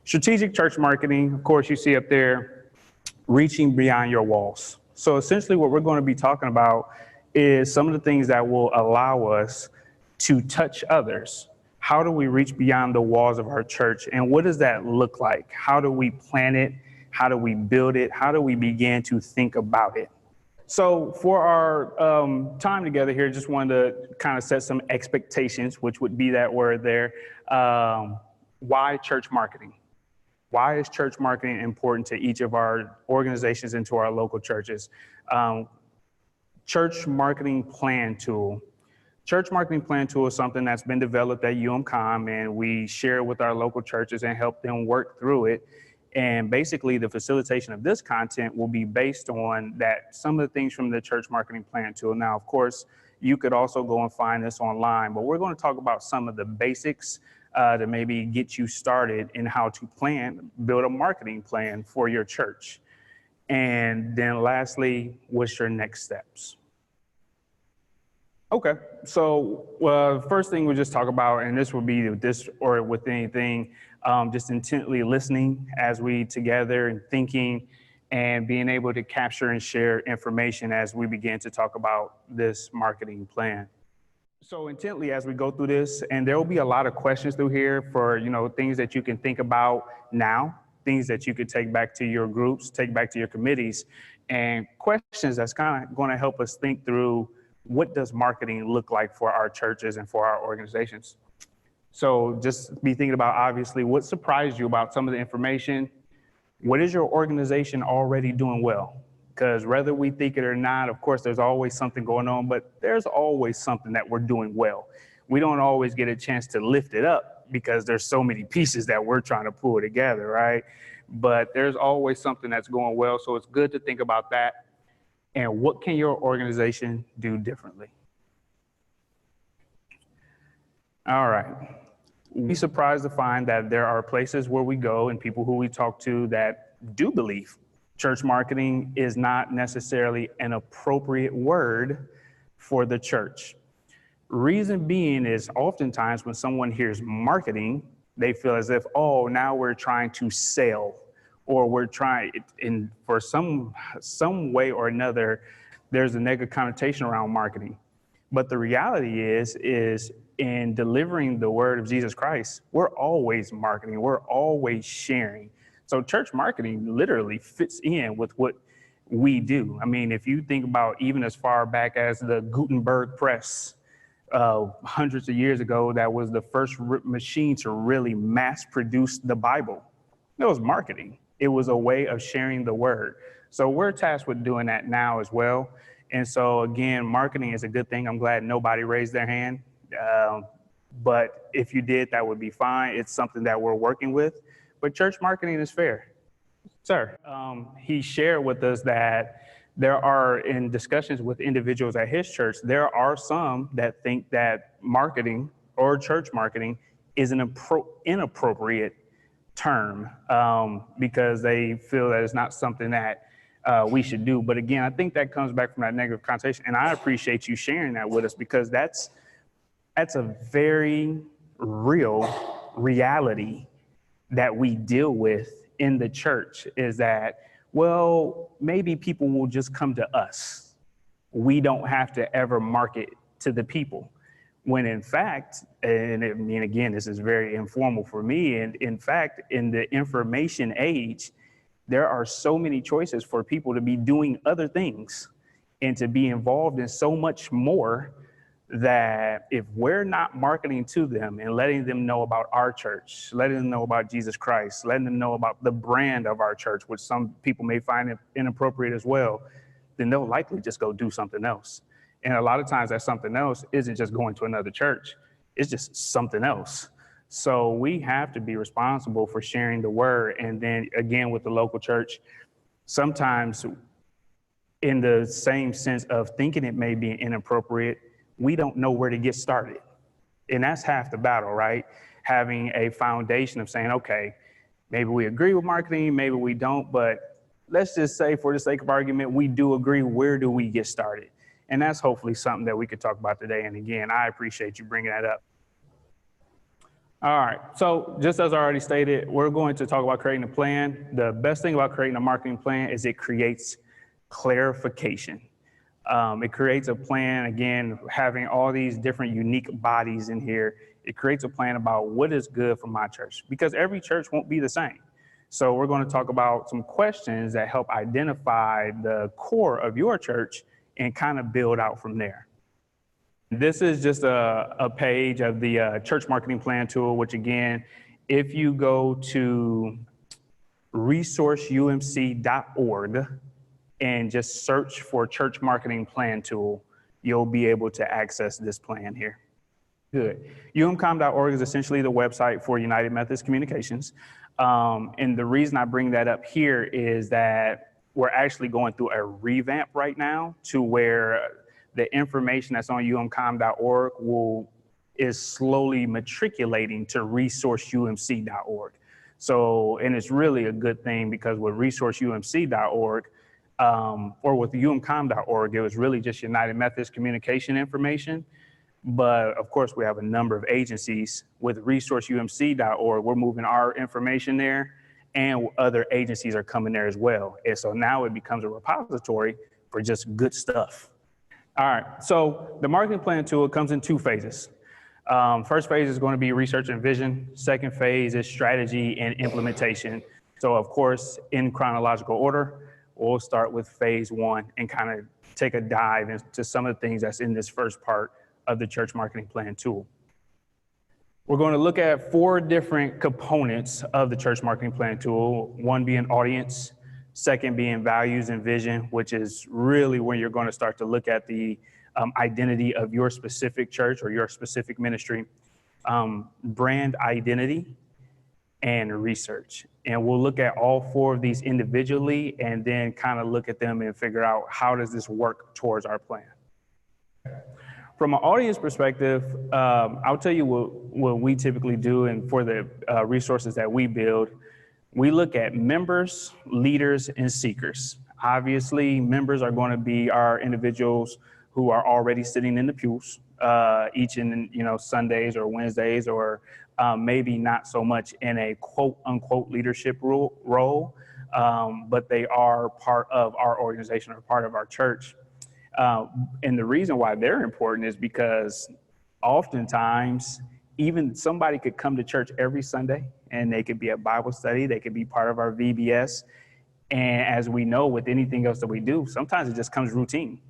Strategic church marketing, of course, you see up there, reaching beyond your walls. So essentially what we're going to be talking about is some of the things that will allow us to touch others. How do we reach beyond the walls of our church? And what does that look like? How do we plan it? How do we build it? How do we begin to think about it? So for our time together here, just wanted to kind of set some expectations, which would be that word there. Why church marketing? Why is church marketing important to each of our organizations and to our local churches? Church marketing plan tool. Church marketing plan tool is something that's been developed at UMCOM, and we share it with our local churches and help them work through it. And basically the facilitation of this content will be based on that, some of the things from the church marketing plan tool. Now, of course, you could also go and find this online, but we're going to talk about some of the basics to maybe get you started in how to build a marketing plan for your church. And then lastly, what's your next steps? Okay, so first thing we'll just talk about, and this will be with this or with anything, just intently listening as we together and thinking and being able to capture and share information as we begin to talk about this marketing plan. So intently as we go through this, and there will be a lot of questions through here for, things that you can think about now, things that you could take back to your groups, take back to your committees, and questions that's kind of going to help us think through what does marketing look like for our churches and for our organizations. So just be thinking about, obviously, what surprised you about some of the information? What is your organization already doing well? Because whether we think it or not, of course, there's always something going on, but there's always something that we're doing well. We don't always get a chance to lift it up because there's so many pieces that we're trying to pull together, right? But there's always something that's going well. So it's good to think about that. And what can your organization do differently? All right. We'd be surprised to find that there are places where we go and people who we talk to that do believe church marketing is not necessarily an appropriate word for the church. Reason being is oftentimes when someone hears marketing, they feel as if, oh, now we're trying to sell, or we're trying, in for some way or another, there's a negative connotation around marketing. But the reality is in delivering the word of Jesus Christ, we're always marketing, we're always sharing. So church marketing literally fits in with what we do. I mean, if you think about even as far back as the Gutenberg press, hundreds of years ago, that was the first machine to really mass produce the Bible. It was marketing. It was a way of sharing the word. So we're tasked with doing that now as well. And so again, marketing is a good thing. I'm glad nobody raised their hand. But if you did, that would be fine. It's something that we're working with. But church marketing is fair. Sir, he shared with us that there are, in discussions with individuals at his church, there are some that think that marketing or church marketing is an inappropriate term because they feel that it's not something that we should do. But again, I think that comes back from that negative connotation. And I appreciate you sharing that with us because that's a very real reality that we deal with in the church, is that, well, maybe people will just come to us. We don't have to ever market to the people. When in fact, and I mean, again, this is very informal for me, and in fact, in the information age, there are so many choices for people to be doing other things and to be involved in so much more, that if we're not marketing to them and letting them know about our church, letting them know about Jesus Christ, letting them know about the brand of our church, which some people may find inappropriate as well, then they'll likely just go do something else. And a lot of times that something else isn't just going to another church, it's just something else. So we have to be responsible for sharing the word. And then again, with the local church, sometimes in the same sense of thinking it may be inappropriate, we don't know where to get started. And that's half the battle, right? Having a foundation of saying, okay, maybe we agree with marketing, maybe we don't, but let's just say for the sake of argument, we do agree. Where do we get started? And that's hopefully something that we could talk about today. And again, I appreciate you bringing that up. All right, so just as I already stated, we're going to talk about creating a plan. The best thing about creating a marketing plan is it creates clarification. It creates a plan, again, having all these different unique bodies in here. It creates a plan about what is good for my church, because every church won't be the same. So we're going to talk about some questions that help identify the core of your church and kind of build out from there. This is just a page of the church marketing plan tool, which again, if you go to resourceumc.org and just search for church marketing plan tool, you'll be able to access this plan here. Good. umcom.org is essentially the website for United Methodist Communications. And the reason I bring that up here is that we're actually going through a revamp right now to where the information that's on umcom.org is slowly matriculating to resourceumc.org. So, and it's really a good thing, because with resourceumc.org or with umcom.org, it was really just United Methodist Communication information. But of course, we have a number of agencies. With resourceumc.org, we're moving our information there, and other agencies are coming there as well. And so now it becomes a repository for just good stuff. All right, so the marketing plan tool comes in two phases. First phase is going to be research and vision. Second phase is strategy and implementation. So of course, in chronological order, we'll start with phase one and kind of take a dive into some of the things that's in this first part of the church marketing plan tool. We're going to look at 4 different components of the church marketing plan tool, one being audience, second being values and vision, which is really when you're going to start to look at the identity of your specific church or your specific ministry, brand identity, and research. And we'll look at all 4 of these individually and then kind of look at them and figure out how does this work towards our plan. From an audience perspective, I'll tell you what we typically do, and for the resources that we build, we look at members, leaders, and seekers. Obviously, members are going to be our individuals who are already sitting in the pews each in Sundays or Wednesdays, or maybe not so much in a quote unquote leadership role, but they are part of our organization or part of our church. And the reason why they're important is because oftentimes even somebody could come to church every Sunday and they could be at Bible study, they could be part of our VBS. And as we know with anything else that we do, sometimes it just comes routine.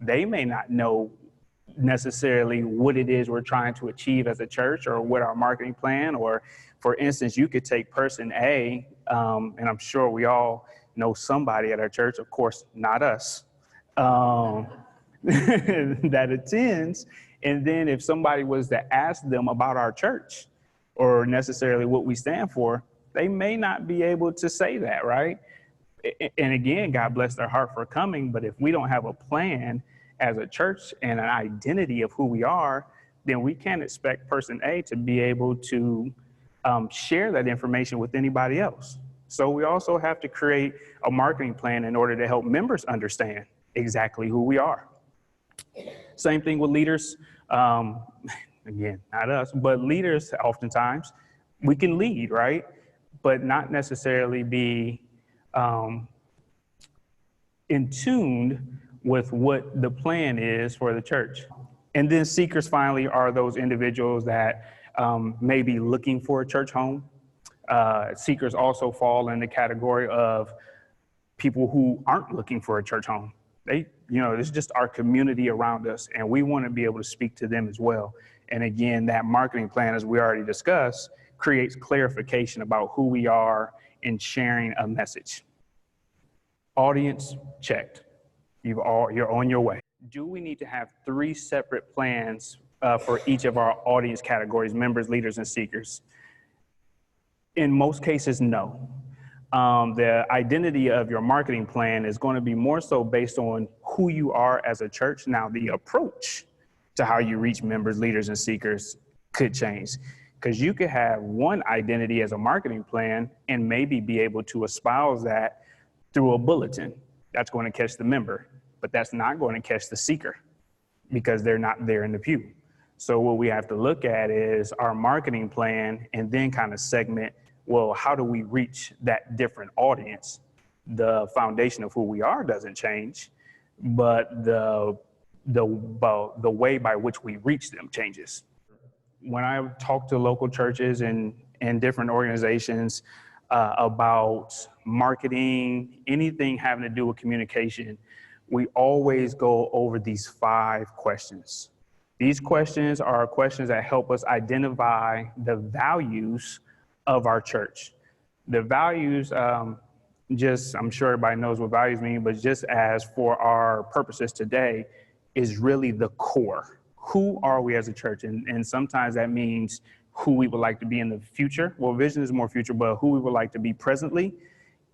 They may not know necessarily what it is we're trying to achieve as a church or what our marketing plan, or for instance, you could take person A, and I'm sure we all know somebody at our church, of course, not us, that attends. And then if somebody was to ask them about our church or necessarily what we stand for, they may not be able to say that, right? And again, God bless their heart for coming. But if we don't have a plan as a church and an identity of who we are, then we can't expect person A to be able to share that information with anybody else. So we also have to create a marketing plan in order to help members understand exactly who we are. Same thing with leaders. Again, not us, but leaders, oftentimes we can lead, right? But not necessarily be in tune with what the plan is for the church. And then seekers finally are those individuals that may be looking for a church home. Seekers also fall in the category of people who aren't looking for a church home. It's just our community around us, and we want to be able to speak to them as well. And again, that marketing plan, as we already discussed, creates clarification about who we are in sharing a message. Audience checked. You're on your way. Do we need to have 3 separate plans for each of our audience categories, members, leaders, and seekers? In most cases, no. The identity of your marketing plan is going to be more so based on who you are as a church. Now, the approach to how you reach members, leaders, and seekers could change, because you could have one identity as a marketing plan and maybe be able to espouse that through a bulletin. That's going to catch the member, but that's not going to catch the seeker because they're not there in the pew. So what we have to look at is our marketing plan and then kind of segment, well, how do we reach that different audience? The foundation of who we are doesn't change, but the way by which we reach them changes. When I talk to local churches and different organizations about marketing, anything having to do with communication, we always go over these 5 questions. These questions are questions that help us identify the values of our church. The values, I'm sure everybody knows what values mean, but just as for our purposes today, is really the core. Who are we as a church? And sometimes that means who we would like to be in the future. Well, vision is more future, but who we would like to be presently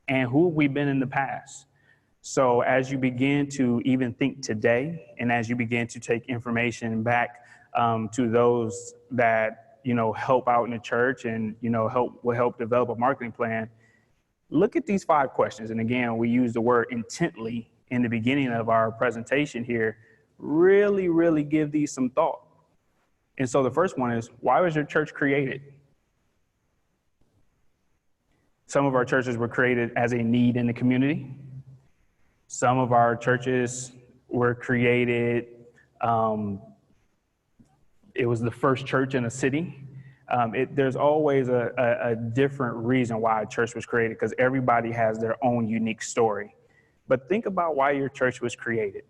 and who we've been in the past. So as you begin to even think today, and as you begin to take information back to those that, help out in the church and, will help develop a marketing plan, look at these 5 questions. And again, we use the word intently in the beginning of our presentation here. Really, really give these some thought. And so the first one is, why was your church created? Some of our churches were created as a need in the community. Some of our churches were created, it was the first church in a city. There's always a different reason why a church was created, because everybody has their own unique story. But think about why your church was created.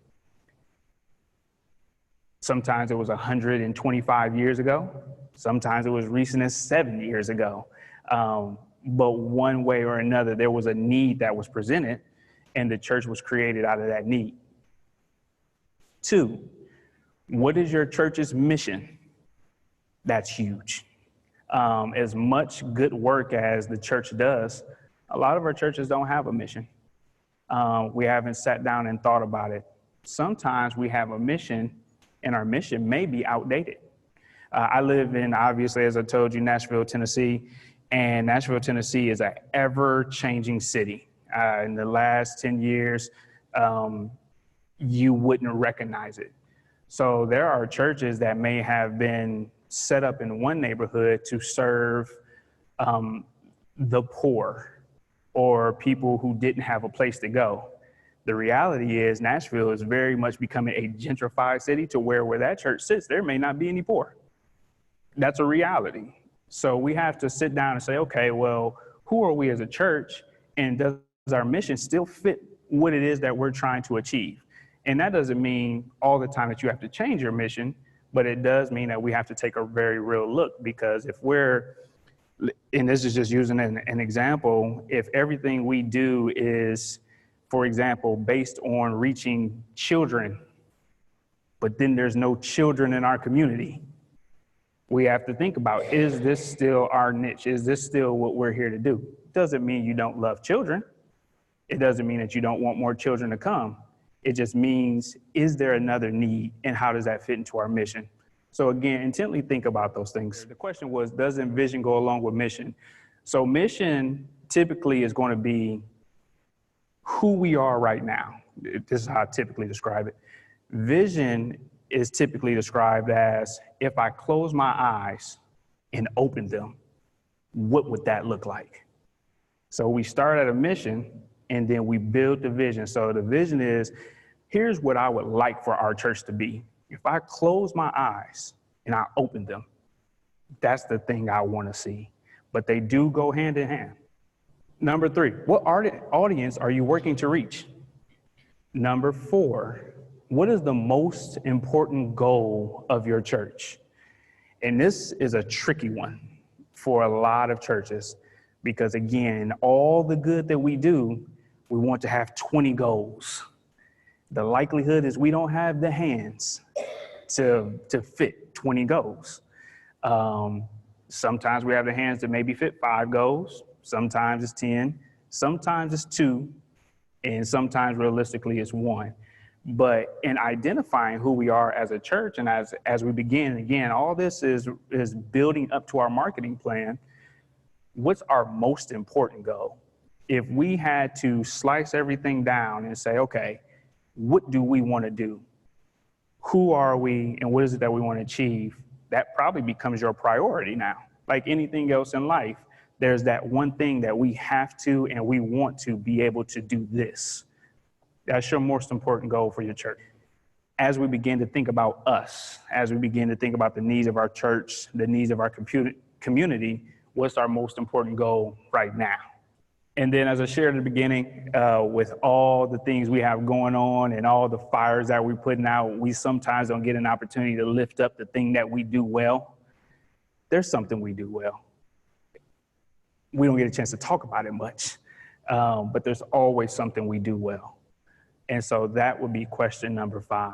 Sometimes it was 125 years ago. Sometimes it was recent as 7 years ago. But one way or another, there was a need that was presented, and the church was created out of that need. 2, what is your church's mission? That's huge. As much good work as the church does, a lot of our churches don't have a mission. We haven't sat down and thought about it. Sometimes we have a mission, and our mission may be outdated. I live in, obviously, as I told you, Nashville, Tennessee, and Nashville, Tennessee is an ever-changing city. In the last 10 years, you wouldn't recognize it. So there are churches that may have been set up in one neighborhood to serve the poor or people who didn't have a place to go. The reality is Nashville is very much becoming a gentrified city to where that church sits, there may not be any poor. That's a reality. So we have to sit down and say, okay, well, who are we as a church, and does our mission still fit what it is that we're trying to achieve? And that doesn't mean all the time that you have to change your mission, but it does mean that we have to take a very real look, because if we're, and this is just using an example, if everything we do is, for example, based on reaching children, but then there's no children in our community, we have to think about, is this still our niche? Is this still what we're here to do? Doesn't mean you don't love children. It doesn't mean that you don't want more children to come. It just means, is there another need, and how does that fit into our mission? So again, intently think about those things. The question was, doesn't vision go along with mission? So mission typically is going to be who we are right now. This is how I typically describe it. Vision is typically described as, if I close my eyes and open them, what would that look like? So we start at a mission, and then we build the vision. So the vision is, here's what I would like for our church to be. If I close my eyes and I open them, that's the thing I want to see. But they do go hand in hand. Number 3, what audience are you working to reach? Number 4, what is the most important goal of your church? And this is a tricky one for a lot of churches, because again, all the good that we do, we want to have 20 goals. The likelihood is we don't have the hands to fit 20 goals. Sometimes we have the hands to maybe fit 5 goals. Sometimes it's 10, sometimes it's 2, and sometimes realistically it's 1. But in identifying who we are as a church, and as we begin, again, all this is building up to our marketing plan. What's our most important goal? If we had to slice everything down and say, okay, what do we want to do? Who are we, and what is it that we want to achieve? that probably becomes your priority now. Like anything else in life, there's that one thing that we have to and we want to be able to do this. That's your most important goal for your church. As we begin to think about us, as we begin to think about the needs of our church, the needs of our community, what's our most important goal right now? And then, as I shared at the beginning, with all the things we have going on and all the fires that we're putting out, we sometimes don't get an opportunity to lift up the thing that we do well. There's something we do well. We don't get a chance to talk about it much, but there's always something we do well. And so that would be question number 5.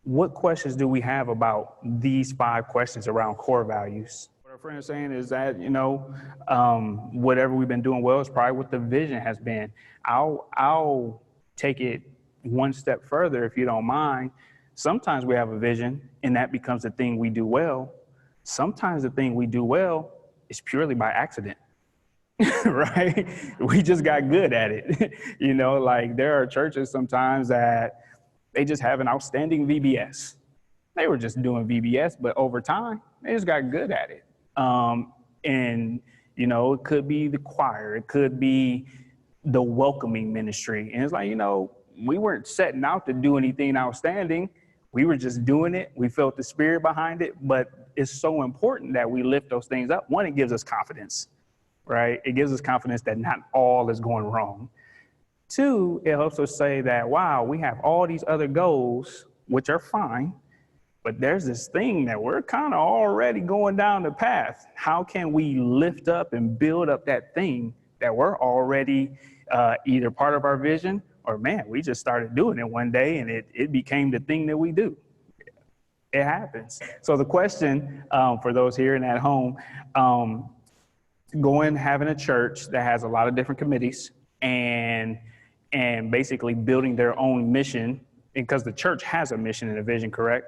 What questions do we have about these 5 questions around core values? What our friend is saying is that, whatever we've been doing well is probably what the vision has been. I'll take it one step further, if you don't mind. Sometimes we have a vision and that becomes the thing we do well. Sometimes the thing we do well is purely by accident. Right? We just got good at it. Like there are churches sometimes that they just have an outstanding VBS. They were just doing VBS, but over time, they just got good at it. It could be the choir, it could be the welcoming ministry. And it's like, we weren't setting out to do anything outstanding. We were just doing it. We felt the spirit behind it, but it's so important that we lift those things up. One, it gives us confidence. Right? It gives us confidence that not all is going wrong. 2, it helps us say that, wow, we have all these other goals, which are fine, but there's this thing that we're kind of already going down the path. How can we lift up and build up that thing that we're already either part of our vision or, man, we just started doing it one day and it became the thing that we do. It happens. So the question for those here and at home, having a church that has a lot of different committees and basically building their own mission, because the church has a mission and a vision, correct?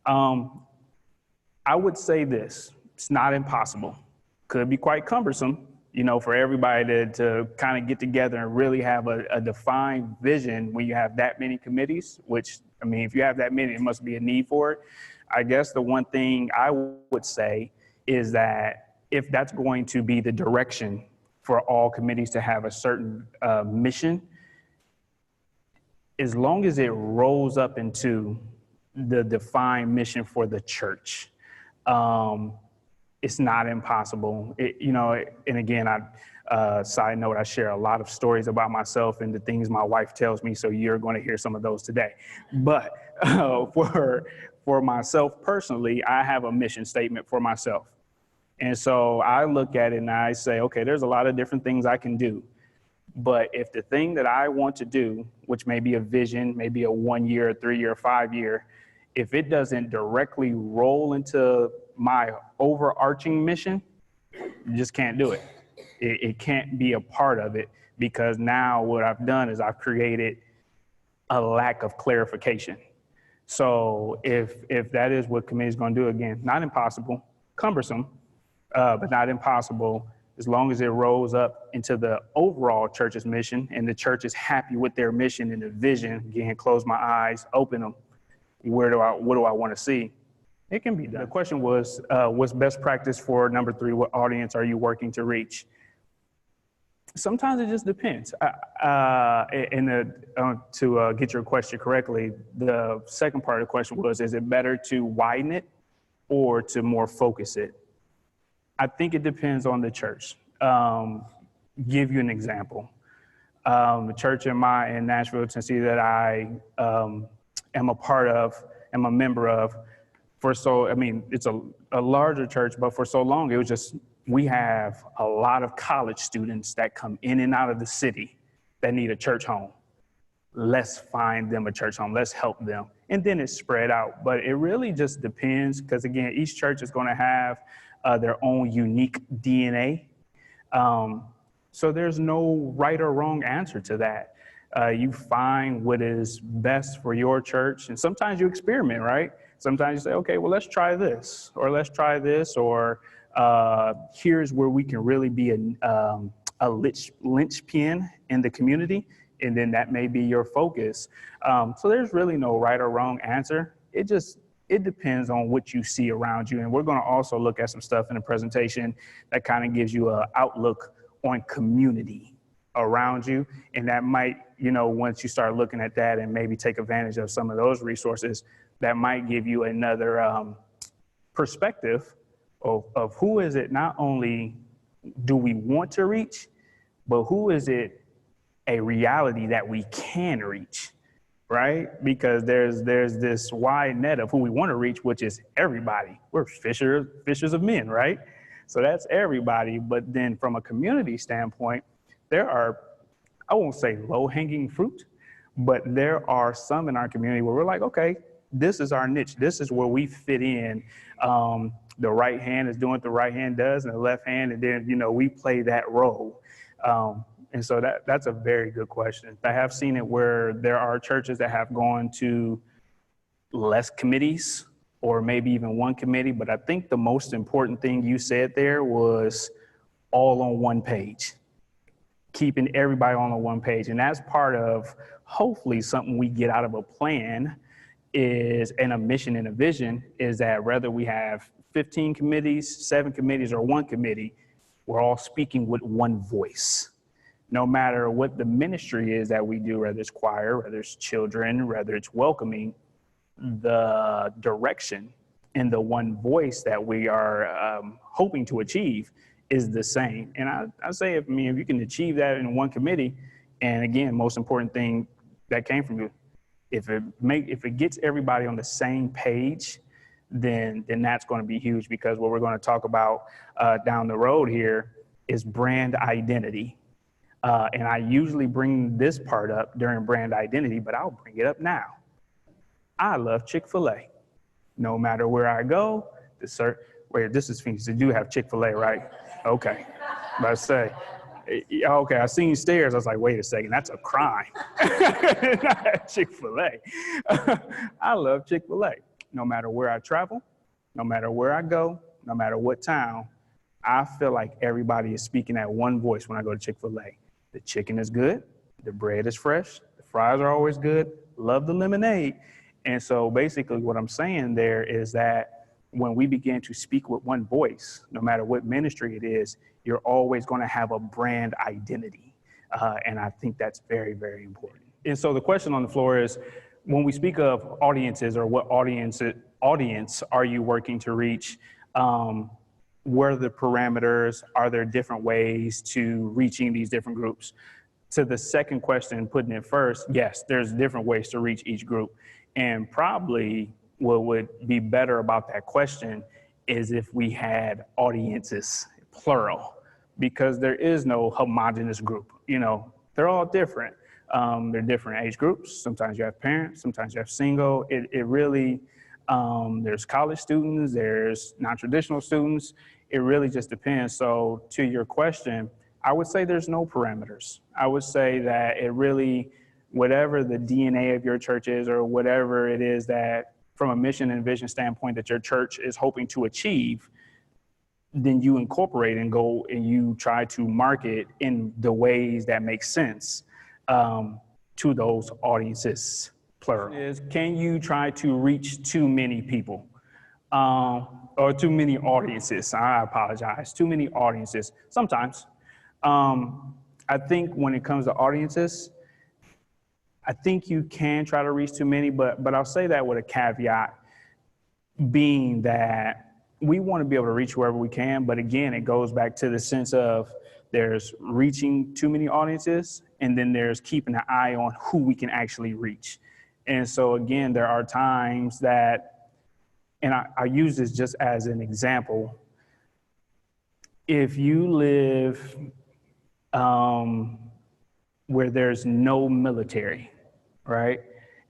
I would say this, it's not impossible. Could be quite cumbersome, for everybody to kind of get together and really have a defined vision when you have that many committees, which, if you have that many, it must be a need for it. I guess the one thing I would say is that if that's going to be the direction for all committees to have a certain mission, as long as it rolls up into the defined mission for the church, it's not impossible. And again, side note, I share a lot of stories about myself and the things my wife tells me, so you're going to hear some of those today. But for myself personally, I have a mission statement for myself. And so I look at it and I say, okay, there's a lot of different things I can do. But if the thing that I want to do, which may be a vision, maybe a 1-year, 3-year, 5-year, if it doesn't directly roll into my overarching mission, you just can't do it. It can't be a part of it, because now what I've done is I've created a lack of clarification. So if that is what committee is going to do, again, not impossible, cumbersome, but not impossible, as long as it rolls up into the overall church's mission and the church is happy with their mission and the vision. Again, close my eyes, open them. What do I want to see? It can be done. The question was, what's best practice for number 3? What audience are you working to reach? Sometimes it just depends. To get your question correctly, the second part of the question was, is it better to widen it or to more focus it? I think it depends on the church. Give you an example. The church in Nashville, Tennessee, that I am a part of, am a member of, it's a larger church, but for so long, it was just, we have a lot of college students that come in and out of the city that need a church home. Let's find them a church home. Let's help them. And then it's spread out. But it really just depends, because again, each church is going to have their own unique DNA. So there's no right or wrong answer to that. You find what is best for your church, and sometimes you experiment, right? Sometimes you say, okay, well, let's try this, or here's where we can really be a linchpin in the community, and then that may be your focus. So there's really no right or wrong answer. It just It depends on what you see around you. And we're going to also look at some stuff in the presentation that kind of gives you an outlook on community around you. And that might, once you start looking at that and maybe take advantage of some of those resources, that might give you another perspective of who is it not only do we want to reach, but who is it a reality that we can reach, right? Because there's this wide net of who we want to reach, which is everybody. We're fishers of men, right? So that's everybody. But then from a community standpoint, there are, I won't say low-hanging fruit, but there are some in our community where we're like, okay, this is our niche. This is where we fit in. The right hand is doing what the right hand does, and the left hand, and then, we play that role. And so that's a very good question. I have seen it where there are churches that have gone to less committees or maybe even one committee. But I think the most important thing you said there was all on one page, keeping everybody on one page. And that's part of hopefully something we get out of a plan and a mission and a vision is that whether we have 15 committees, 7 committees, or one committee, we're all speaking with one voice. No matter what the ministry is that we do, whether it's choir, whether it's children, whether it's welcoming, the direction and the one voice that we are hoping to achieve is the same. And I say, if you can achieve that in one committee, and again, most important thing that came from you, if it gets everybody on the same page, then that's going to be huge, because what we're going to talk about down the road here is brand identity. And I usually bring this part up during brand identity, but I'll bring it up now. I love Chick-fil-A. No matter where I go, this is Phoenix. They do have Chick-fil-A, right? Okay. But I say, okay, I seen stairs. I was like, wait a second, that's a crime. Not Chick-fil-A. I love Chick-fil-A. No matter where I travel, no matter where I go, no matter what town, I feel like everybody is speaking at one voice when I go to Chick-fil-A. The chicken is good. The bread is fresh. The fries are always good. Love the lemonade. And so basically what I'm saying there is that when we begin to speak with one voice, no matter what ministry it is, you're always going to have a brand identity. And I think that's very, very important. And so the question on the floor is, when we speak of audiences, or what audience are you working to reach? What are the parameters? Are there different ways to reaching these different groups? To the second question, putting it first, yes, there's different ways to reach each group. And probably what would be better about that question is if we had audiences, plural, because there is no homogenous group. They're all different. They're different age groups. Sometimes you have parents, sometimes you have single. It really, there's college students, there's non-traditional students. It really just depends. So to your question, I would say there's no parameters. I would say that it really, whatever the DNA of your church is, or whatever it is that from a mission and vision standpoint that your church is hoping to achieve, then you incorporate and go and you try to market in the ways that make sense to those audiences, plural. Can you try to reach too many people or too many audiences? I apologize. Too many audiences. Sometimes. I think when it comes to audiences, I think you can try to reach too many, but I'll say that with a caveat, being that we want to be able to reach wherever we can. But again, it goes back to the sense of there's reaching too many audiences, and then there's keeping an eye on who we can actually reach. And so again, there are times that, and I use this just as an example, if you live where there's no military, right?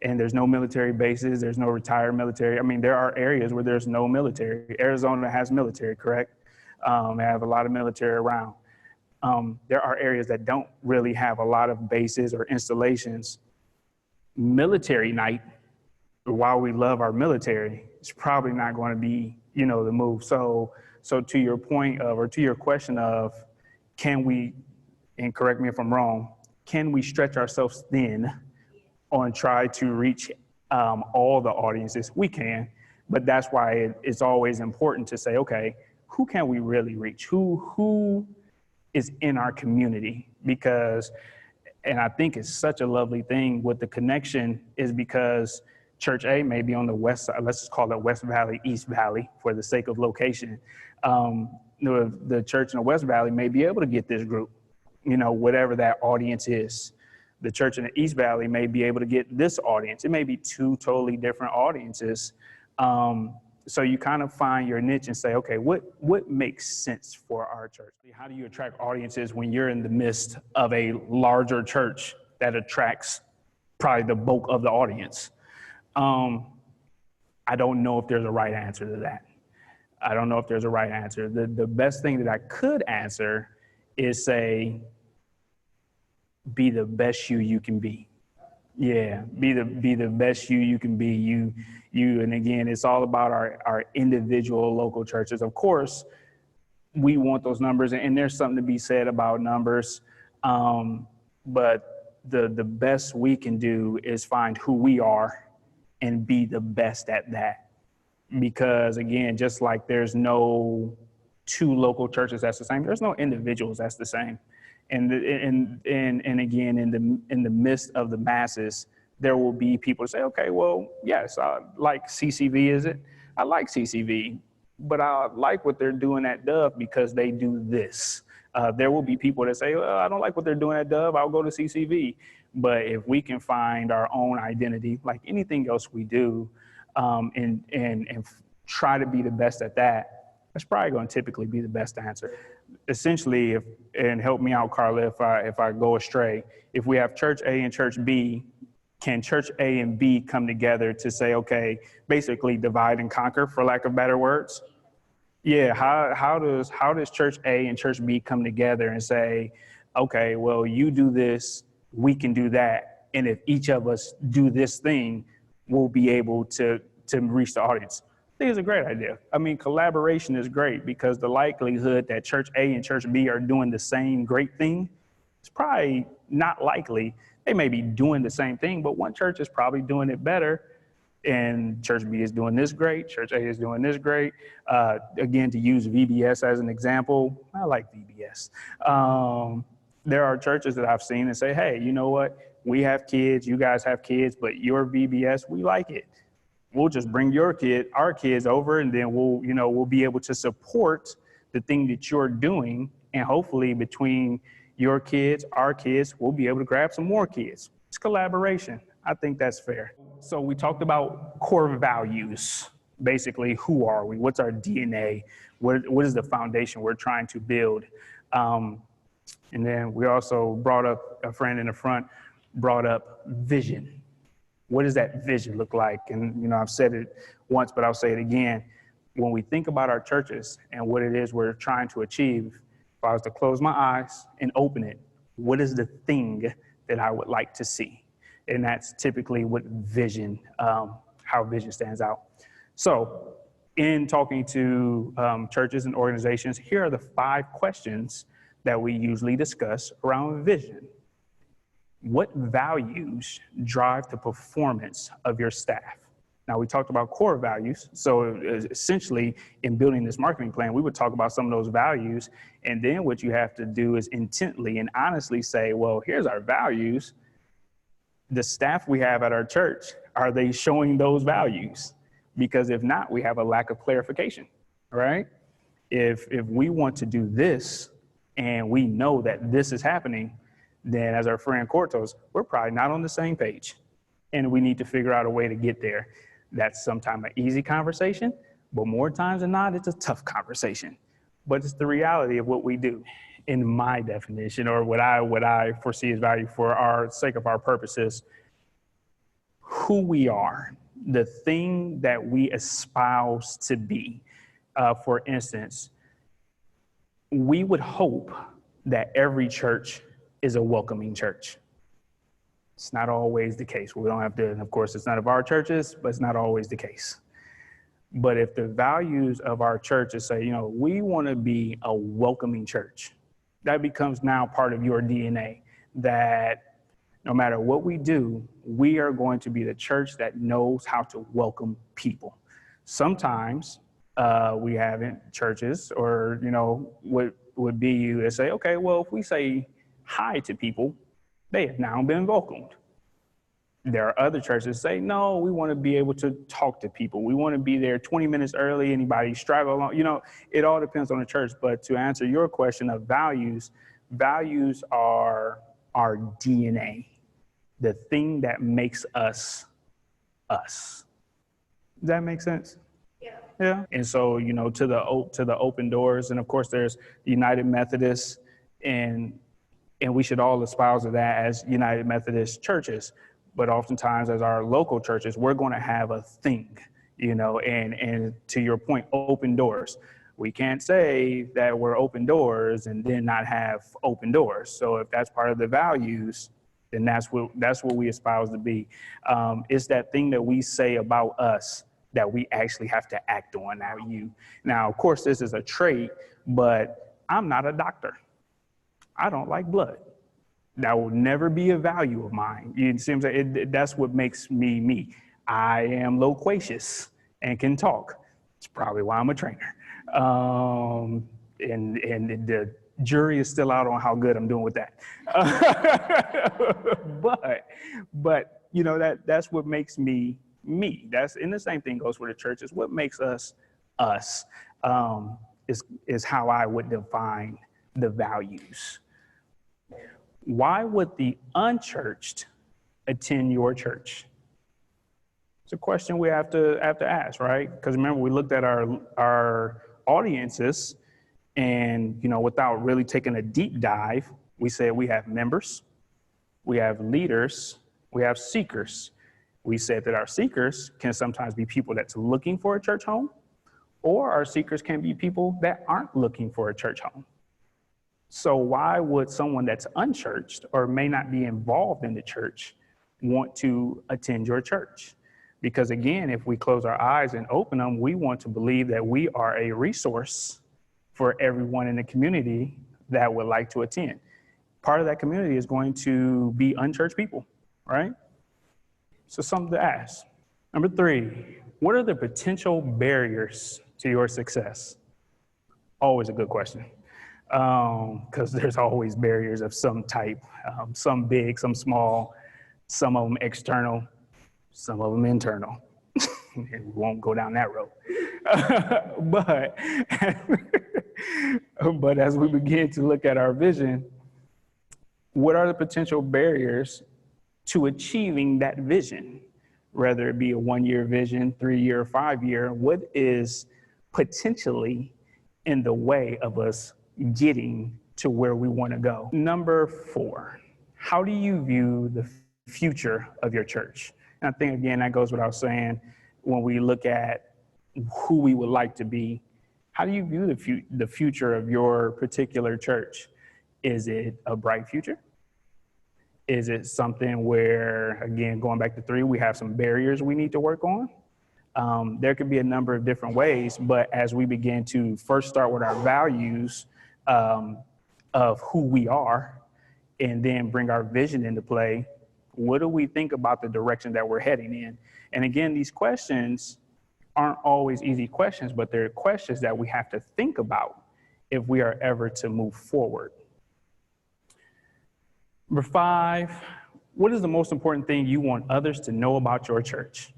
And there's no military bases, there's no retired military. I mean, there are areas where there's no military. Arizona has military, correct? They have a lot of military around. There are areas that don't really have a lot of bases or installations. Military night, while we love our military, it's probably not going to be, the move. So to your point of, or to your question of, can we, and correct me if I'm wrong, can we stretch ourselves thin on try to reach all the audiences? We can. But that's why it's always important to say, okay, who can we really reach? Who is in our community? Because, and I think it's such a lovely thing with the connection is because Church A may be on the west side, let's just call it West Valley, East Valley for the sake of location. The church in the West Valley may be able to get this group, whatever that audience is. The church in the East Valley may be able to get this audience. It may be two totally different audiences. So you kind of find your niche and say, okay, what makes sense for our church? How do you attract audiences when you're in the midst of a larger church that attracts probably the bulk of the audience? I don't know if there's a right answer to that. I don't know if there's a right answer. The best thing that I could answer is say, be the best you can be. Yeah, be the best you can be. You, and again, it's all about our individual local churches. Of course, we want those numbers, and there's something to be said about numbers. But the best we can do is find who we are and be the best at that. Because again, just like there's no two local churches that's the same, there's no individuals that's the same. And again, in the midst of the masses, there will be people say, okay, well, yes, I like CCV, is it? I like CCV, but I like what they're doing at Dove because they do this. There will be people that say, well, I don't like what they're doing at Dove, I'll go to CCV. But if we can find our own identity, like anything else we do, and try to be the best at that, that's probably going to typically be the best answer. Essentially, and help me out, Carla, if I go astray, if we have Church A and Church B, can Church A and B come together to say, okay, basically divide and conquer, for lack of better words? Yeah, how does Church A and Church B come together and say, okay, well, you do this, we can do that, and if each of us do this thing, we'll be able to reach the audience. I think it's a great idea. I mean, collaboration is great because the likelihood that Church A and Church B are doing the same great thing is probably not likely. They may be doing the same thing, but one church is probably doing it better, and Church B is doing this great, Church A is doing this great. Again, to use VBS as an example, I like VBS. There are churches that I've seen and say, hey, you know what? We have kids, you guys have kids, but your VBS, we like it. We'll just bring our kids over, and then we'll be able to support the thing that you're doing. And hopefully between your kids, our kids, we'll be able to grab some more kids. It's collaboration. I think that's fair. So we talked about core values. Basically, who are we? What's our DNA? What is the foundation we're trying to build? And then we also brought up, a friend in the front brought up vision. What does that vision look like? And, I've said it once, but I'll say it again. When we think about our churches and what it is we're trying to achieve, if I was to close my eyes and open it, what is the thing that I would like to see? And that's typically what vision, how vision stands out. So in talking to churches and organizations, here are the 5 questions that we usually discuss around vision. What values drive the performance of your staff? Now, we talked about core values. So essentially, in building this marketing plan, we would talk about some of those values. And then what you have to do is intently and honestly say, well, here's our values. The staff we have at our church, are they showing those values? Because if not, we have a lack of clarification, right? If we want to do this, and we know that this is happening, then as our friend Court told us, we're probably not on the same page. And we need to figure out a way to get there. That's sometimes an easy conversation, but more times than not, it's a tough conversation. But it's the reality of what we do. In my definition, or what I foresee as value for our sake of our purposes, who we are, the thing that we espouse to be. For instance, we would hope that every church is a welcoming church. It's not always the case. We don't have to, and of course, it's none of our churches, but it's not always the case. But if the values of our church is say, we want to be a welcoming church, that becomes now part of your DNA, that no matter what we do, we are going to be the church that knows how to welcome people. Sometimes we have in churches, or what would be you to say, okay, well, if we say hi to people, they have now been welcomed. There are other churches that say, no, we want to be able to talk to people. We want to be there 20 minutes early. Anybody straggle along? It all depends on the church. But to answer your question of values, values are our DNA, the thing that makes us us. Does that make sense? Yeah. And so, to the open doors, and of course there's United Methodist, and we should all espouse to that as United Methodist churches. But oftentimes as our local churches, we're going to have a thing, and to your point, open doors. We can't say that we're open doors and then not have open doors. So if that's part of the values, then that's what we espouse to be. It's that thing that we say about us that we actually have to act on. Now, of course, this is a trait, but I'm not a doctor. I don't like blood. That will never be a value of mine. It seems like that's what makes me me. I am loquacious and can talk. It's probably why I'm a trainer. And the jury is still out on how good I'm doing with that. But that's what makes me me. And the same thing goes for the church. Is what makes us us. Is how I would define the values. Why would the unchurched attend your church? It's a question we have to ask, right? Because remember, we looked at our audiences, and without really taking a deep dive, we said we have members, we have leaders, we have seekers. We said that our seekers can sometimes be people that's looking for a church home, or our seekers can be people that aren't looking for a church home. So why would someone that's unchurched or may not be involved in the church want to attend your church? Because again, if we close our eyes and open them, we want to believe that we are a resource for everyone in the community that would like to attend. Part of that community is going to be unchurched people, right? So something to ask. Number 3, what are the potential barriers to your success? Always a good question. Because there's always barriers of some type, some big, some small, some of them external, some of them internal. We won't go down that road. But as we begin to look at our vision, what are the potential barriers to achieving that vision? Whether it be a 1-year vision, 3-year, or 5-year, what is potentially in the way of us getting to where we want to go? Number 4, how do you view the future of your church? And I think, again, that goes without saying, when we look at who we would like to be, how do you view the future of your particular church? Is it a bright future? Is it something where, again, going back to 3, we have some barriers we need to work on? There could be a number of different ways, but as we begin to first start with our values of who we are, and then bring our vision into play, what do we think about the direction that we're heading in? And again, these questions aren't always easy questions, but they're questions that we have to think about if we are ever to move forward. Number 5, what is the most important thing you want others to know about your church?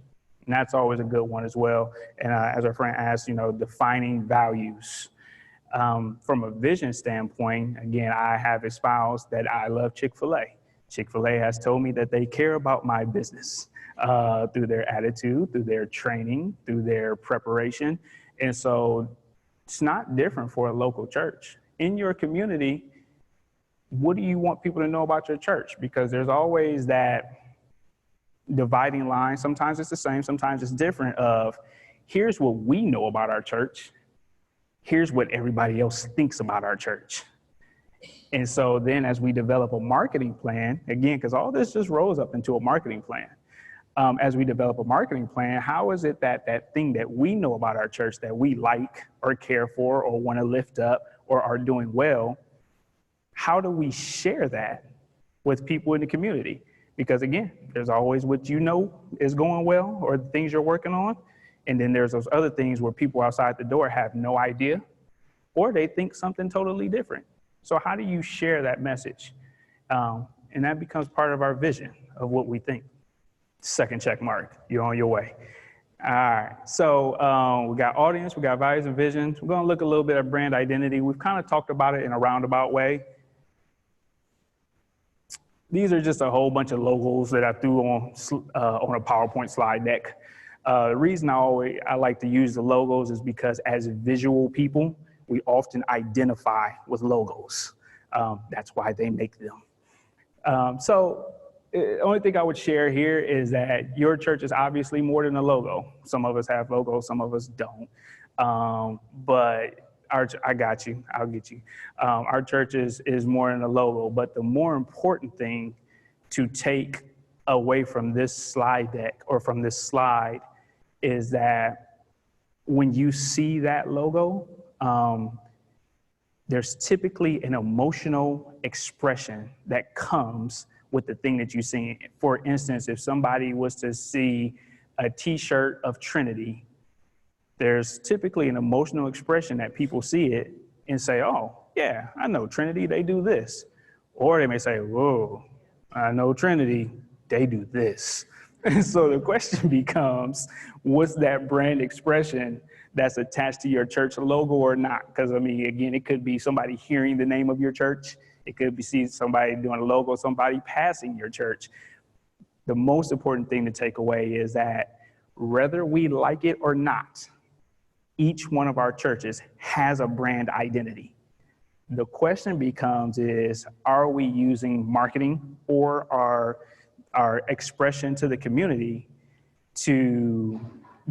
And that's always a good one as well. And as our friend asked, defining values. From a vision standpoint, again, I have espoused that I love Chick-fil-A. Chick-fil-A has told me that they care about my business through their attitude, through their training, through their preparation. And so it's not different for a local church. In your community, what do you want people to know about your church? Because there's always that dividing line. Sometimes it's the same, sometimes it's different of, here's what we know about our church. Here's what everybody else thinks about our church. And so then as we develop a marketing plan, again, because all this just rolls up into a marketing plan. As we develop a marketing plan, how is it that thing that we know about our church that we like or care for or want to lift up or are doing well, how do we share that with people in the community? Because again, there's always what is going well or the things you're working on. And then there's those other things where people outside the door have no idea, or they think something totally different. So how do you share that message? And that becomes part of our vision of what we think. Second check mark, you're on your way. All right, so we got audience, we got values and visions. We're gonna look a little bit at brand identity. We've kind of talked about it in a roundabout way. These are just a whole bunch of logos that I threw on a PowerPoint slide deck. The reason I like to use the logos is because as visual people, we often identify with logos. That's why they make them. So the only thing I would share here is that your church is obviously more than a logo. Some of us have logos, some of us don't. But I got you, I'll get you. Our church is more than a logo, but the more important thing to take away from this slide deck or from this slide is that when you see that logo, there's typically an emotional expression that comes with the thing that you see. For instance, if somebody was to see a t-shirt of Trinity, there's typically an emotional expression that people see it and say, oh, yeah, I know Trinity, they do this. Or they may say, whoa, I know Trinity, they do this. And so the question becomes, what's that brand expression that's attached to your church logo or not? Because, I mean, again, it could be somebody hearing the name of your church. It could be somebody doing a logo, somebody passing your church. The most important thing to take away is that whether we like it or not, each one of our churches has a brand identity. The question becomes is, are we using marketing or our expression to the community to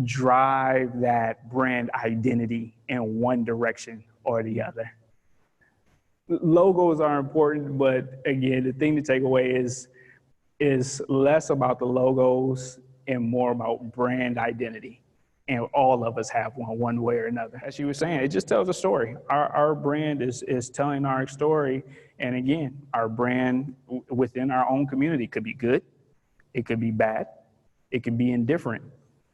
drive that brand identity in one direction or the other? Logos are important, but again, the thing to take away is less about the logos and more about brand identity. And all of us have one way or another. As you were saying, it just tells a story. Our brand is telling our story. And again, our brand within our own community could be good. It could be bad. It could be indifferent.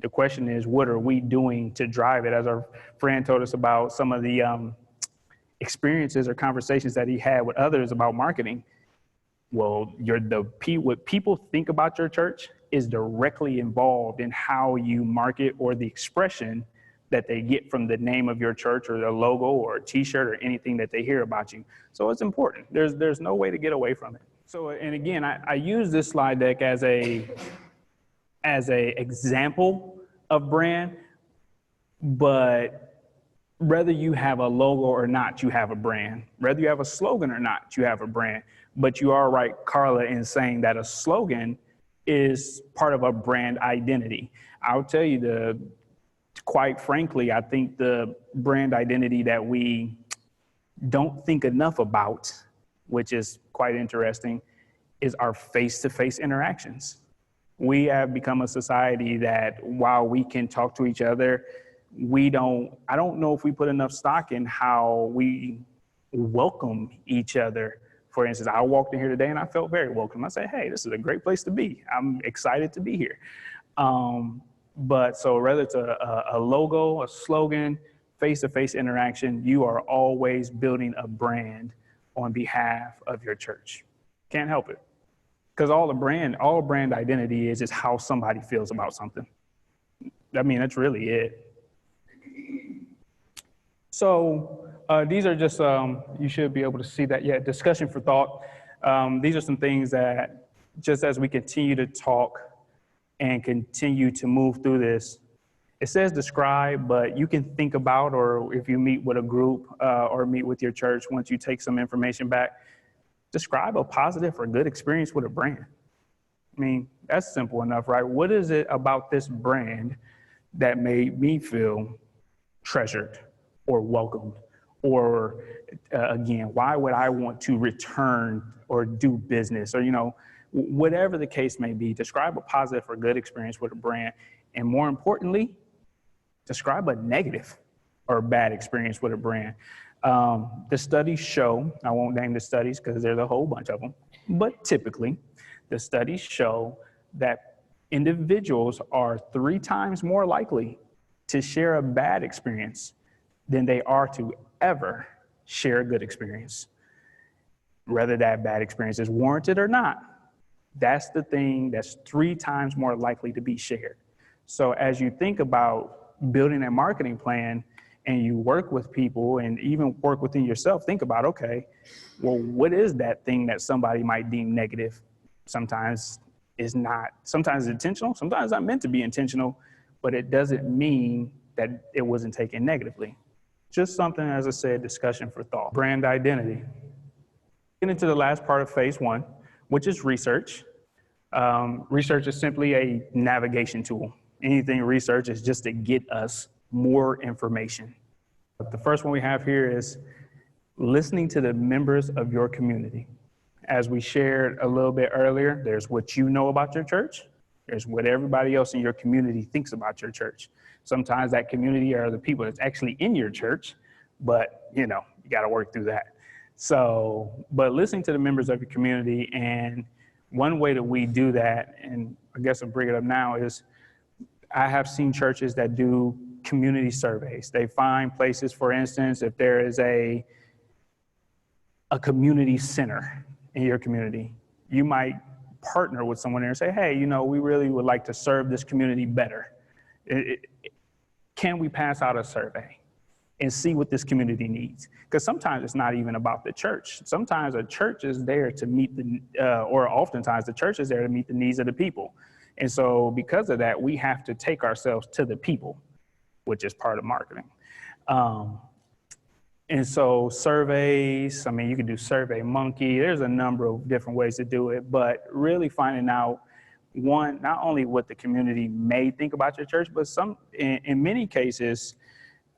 The question is, what are we doing to drive it? As our friend told us about some of the experiences or conversations that he had with others about marketing. Well, what people think about your church is directly involved in how you market or the expression that they get from the name of your church or the logo or a t-shirt or anything that they hear about you. So it's important. There's no way to get away from it. So, and again, I use this slide deck as a example of brand, but whether you have a logo or not, you have a brand. Whether you have a slogan or not, you have a brand. But you are right, Carla, in saying that a slogan is part of a brand identity. I'll tell you, quite frankly, I think the brand identity that we don't think enough about, which is quite interesting, is our face-to-face interactions. We have become a society that while we can talk to each other, I don't know if we put enough stock in how we welcome each other. For instance, I walked in here today and I felt very welcome. I said, hey, this is a great place to be. I'm excited to be here. But so whether it's a logo, a slogan, face-to-face interaction, you are always building a brand on behalf of your church. Can't help it. Because all brand identity is how somebody feels about something. I mean, that's really it. So these are just, you should be able to see that, discussion for thought. These are some things that just as we continue to talk and continue to move through this, it says describe, but you can think about, or if you meet with a group or meet with your church, once you take some information back, describe a positive or good experience with a brand. I mean, that's simple enough, right? What is it about this brand that made me feel treasured or welcomed? Or again, why would I want to return or do business? Or, whatever the case may be, describe a positive or good experience with a brand. And more importantly, describe a negative or bad experience with a brand. The studies show, I won't name the studies because there's a whole bunch of them, but typically the studies show that individuals are 3 times more likely to share a bad experience than they are to ever share a good experience. Whether that bad experience is warranted or not, that's the thing that's 3 times more likely to be shared. So as you think about building a marketing plan and you work with people and even work within yourself, think about, okay, well, what is that thing that somebody might deem negative? Sometimes it's not, sometimes it's intentional, sometimes it's not meant to be intentional, but it doesn't mean that it wasn't taken negatively. Just something, as I said, discussion for thought. Brand identity. Get into the last part of phase 1, which is research. Research is simply a navigation tool. Anything research is just to get us more information. The first one we have here is listening to the members of your community. As we shared a little bit earlier, there's what you know about your church. There's what everybody else in your community thinks about your church. Sometimes that community are the people that's actually in your church, but you got to work through that. So, but listening to the members of your community, and one way that we do that, and I guess I'll bring it up now, is I have seen churches that do community surveys. They find places, for instance, if there is a community center in your community, you might partner with someone there and say, hey, we really would like to serve this community better. Can we pass out a survey and see what this community needs? Because sometimes it's not even about the church. Sometimes a church is there to meet or oftentimes the church is there to meet the needs of the people. And so because of that, we have to take ourselves to the people, which is part of marketing. And so surveys, you can do Survey Monkey. There's a number of different ways to do it, but really finding out, one, not only what the community may think about your church, but in many cases,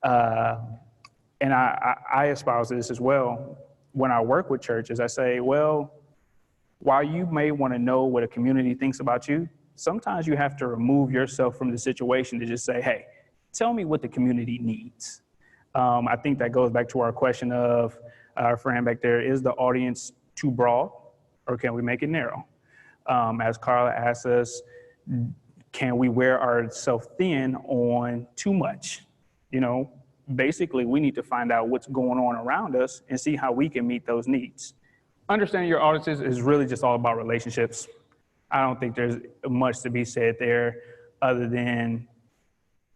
and I espouse this as well, when I work with churches, I say, well, while you may want to know what a community thinks about you, sometimes you have to remove yourself from the situation to just say, hey, tell me what the community needs. I think that goes back to our question of our friend back there, is the audience too broad or can we make it narrow? As Carla asked us, can we wear ourselves thin on too much? Basically we need to find out what's going on around us and see how we can meet those needs. Understanding your audiences is really just all about relationships. I don't think there's much to be said there other than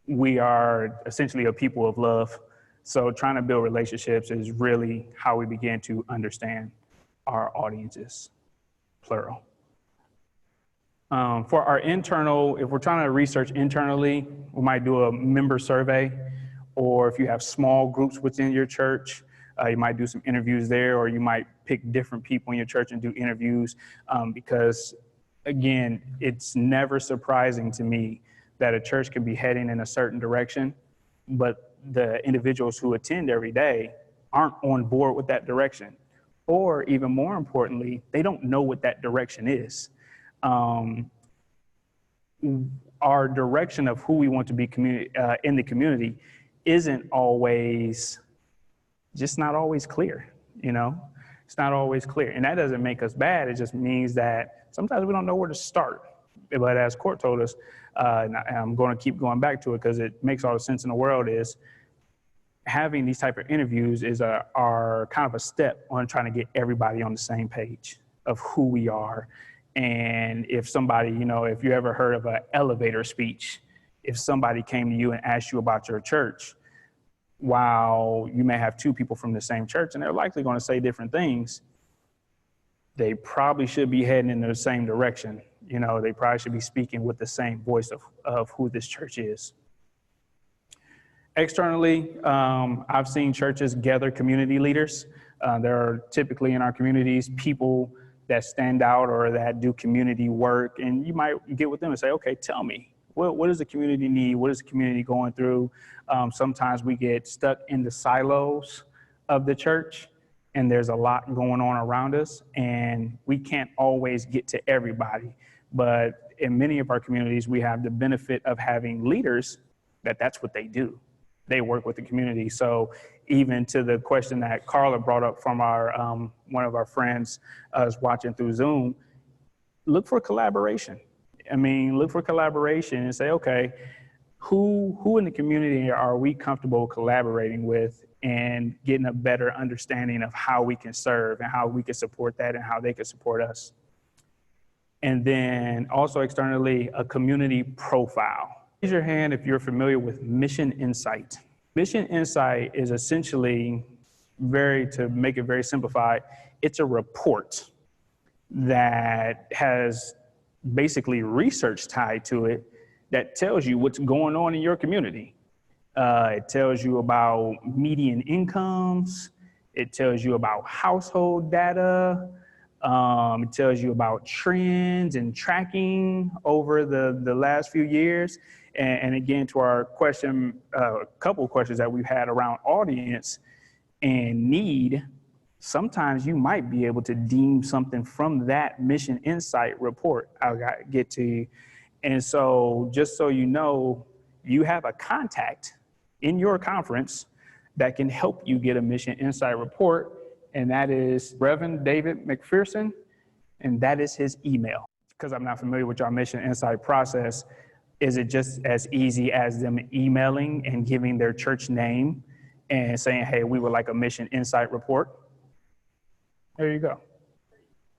we are essentially a people of love. So trying to build relationships is really how we begin to understand our audiences, plural. For our internal, if we're trying to research internally, we might do a member survey, or if you have small groups within your church, you might do some interviews there, or you might pick different people in your church and do interviews, because again, it's never surprising to me that a church can be heading in a certain direction, but the individuals who attend every day aren't on board with that direction. Or even more importantly, they don't know what that direction is. Our direction of who we want to be in the community isn't always, just not always clear, It's not always clear. And that doesn't make us bad. It just means that sometimes we don't know where to start. But as Court told us, and I'm going to keep going back to it because it makes all the sense in the world, is having these type of interviews is our kind of a step on trying to get everybody on the same page of who we are. And if somebody, if you ever heard of an elevator speech, if somebody came to you and asked you about your church, while you may have 2 people from the same church and they're likely going to say different things, they probably should be heading in the same direction. They probably should be speaking with the same voice of who this church is. Externally, I've seen churches gather community leaders. There are typically in our communities people that stand out or that do community work, and you might get with them and say, okay, tell me, what does the community need? What is the community going through? Sometimes we get stuck in the silos of the church, and there's a lot going on around us, and we can't always get to everybody. But in many of our communities, we have the benefit of having leaders that's what they do. They work with the community. So even to the question that Carla brought up from our one of our friends watching through Zoom, look for collaboration. Look for collaboration and say, okay, who in the community are we comfortable collaborating with and getting a better understanding of how we can serve and how we can support that and how they can support us. And then also externally, a community profile. Raise your hand if you're familiar with Mission Insight. Mission Insight is essentially, to make it very simplified, it's a report that has basically research tied to it that tells you what's going on in your community. It tells you about median incomes. It tells you about household data. It tells you about trends and tracking over the last few years. And again, to our question, a couple of questions that we've had around audience and need, sometimes you might be able to deem something from that Mission Insight report. I'll get to you. And so just so you know, you have a contact in your conference that can help you get a Mission Insight report, and that is Reverend David McPherson, and that is his email. Because I'm not familiar with our Mission Insight process, is it just as easy as them emailing and giving their church name and saying, hey, we would like a Mission Insight report? There you go.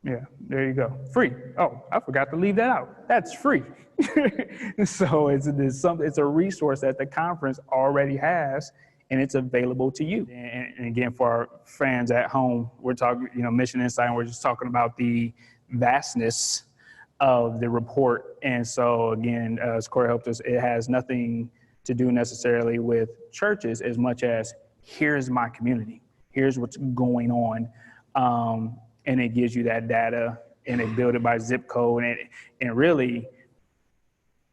Yeah, there you go. Free. Oh, I forgot to leave that out. That's free. So it's a resource that the conference already has, and it's available to you. And again, for our fans at home, we're talking, Mission Insight, and we're just talking about the vastness of the report. And so again, as Corey helped us, it has nothing to do necessarily with churches as much as here's my community, here's what's going on. And it gives you that data, and they build it by zip code. And really,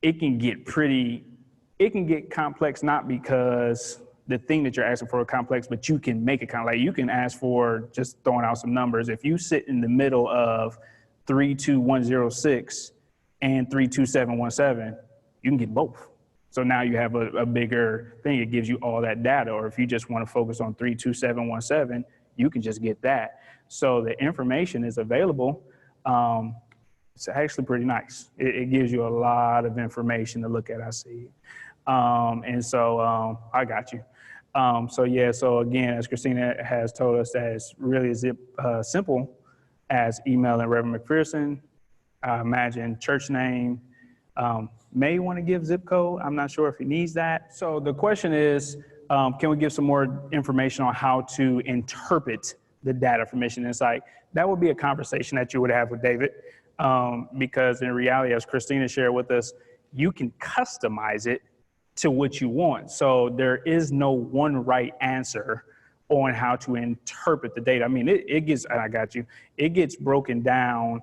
it can get complex, not because the thing that you're asking for is complex, but you can make it like you can ask for, just throwing out some numbers. If you sit in the middle of 32106 and 32717, you can get both. So now you have a bigger thing. It gives you all that data. Or if you just want to focus on 32717, you can just get that. So the information is available. It's actually pretty nice. It gives you a lot of information to look at, I see. And so I got you. So again, as Christina has told us, that it's really as simple as emailing Reverend McPherson. I imagine church name, may want to give zip code. I'm not sure if he needs that. So the question is, can we give some more information on how to interpret the data from Mission Insight? That would be a conversation that you would have with David, because in reality, as Christina shared with us, you can customize it to what you want. So there is no one right answer on how to interpret the data. I mean, it gets, and I got you, it gets broken down,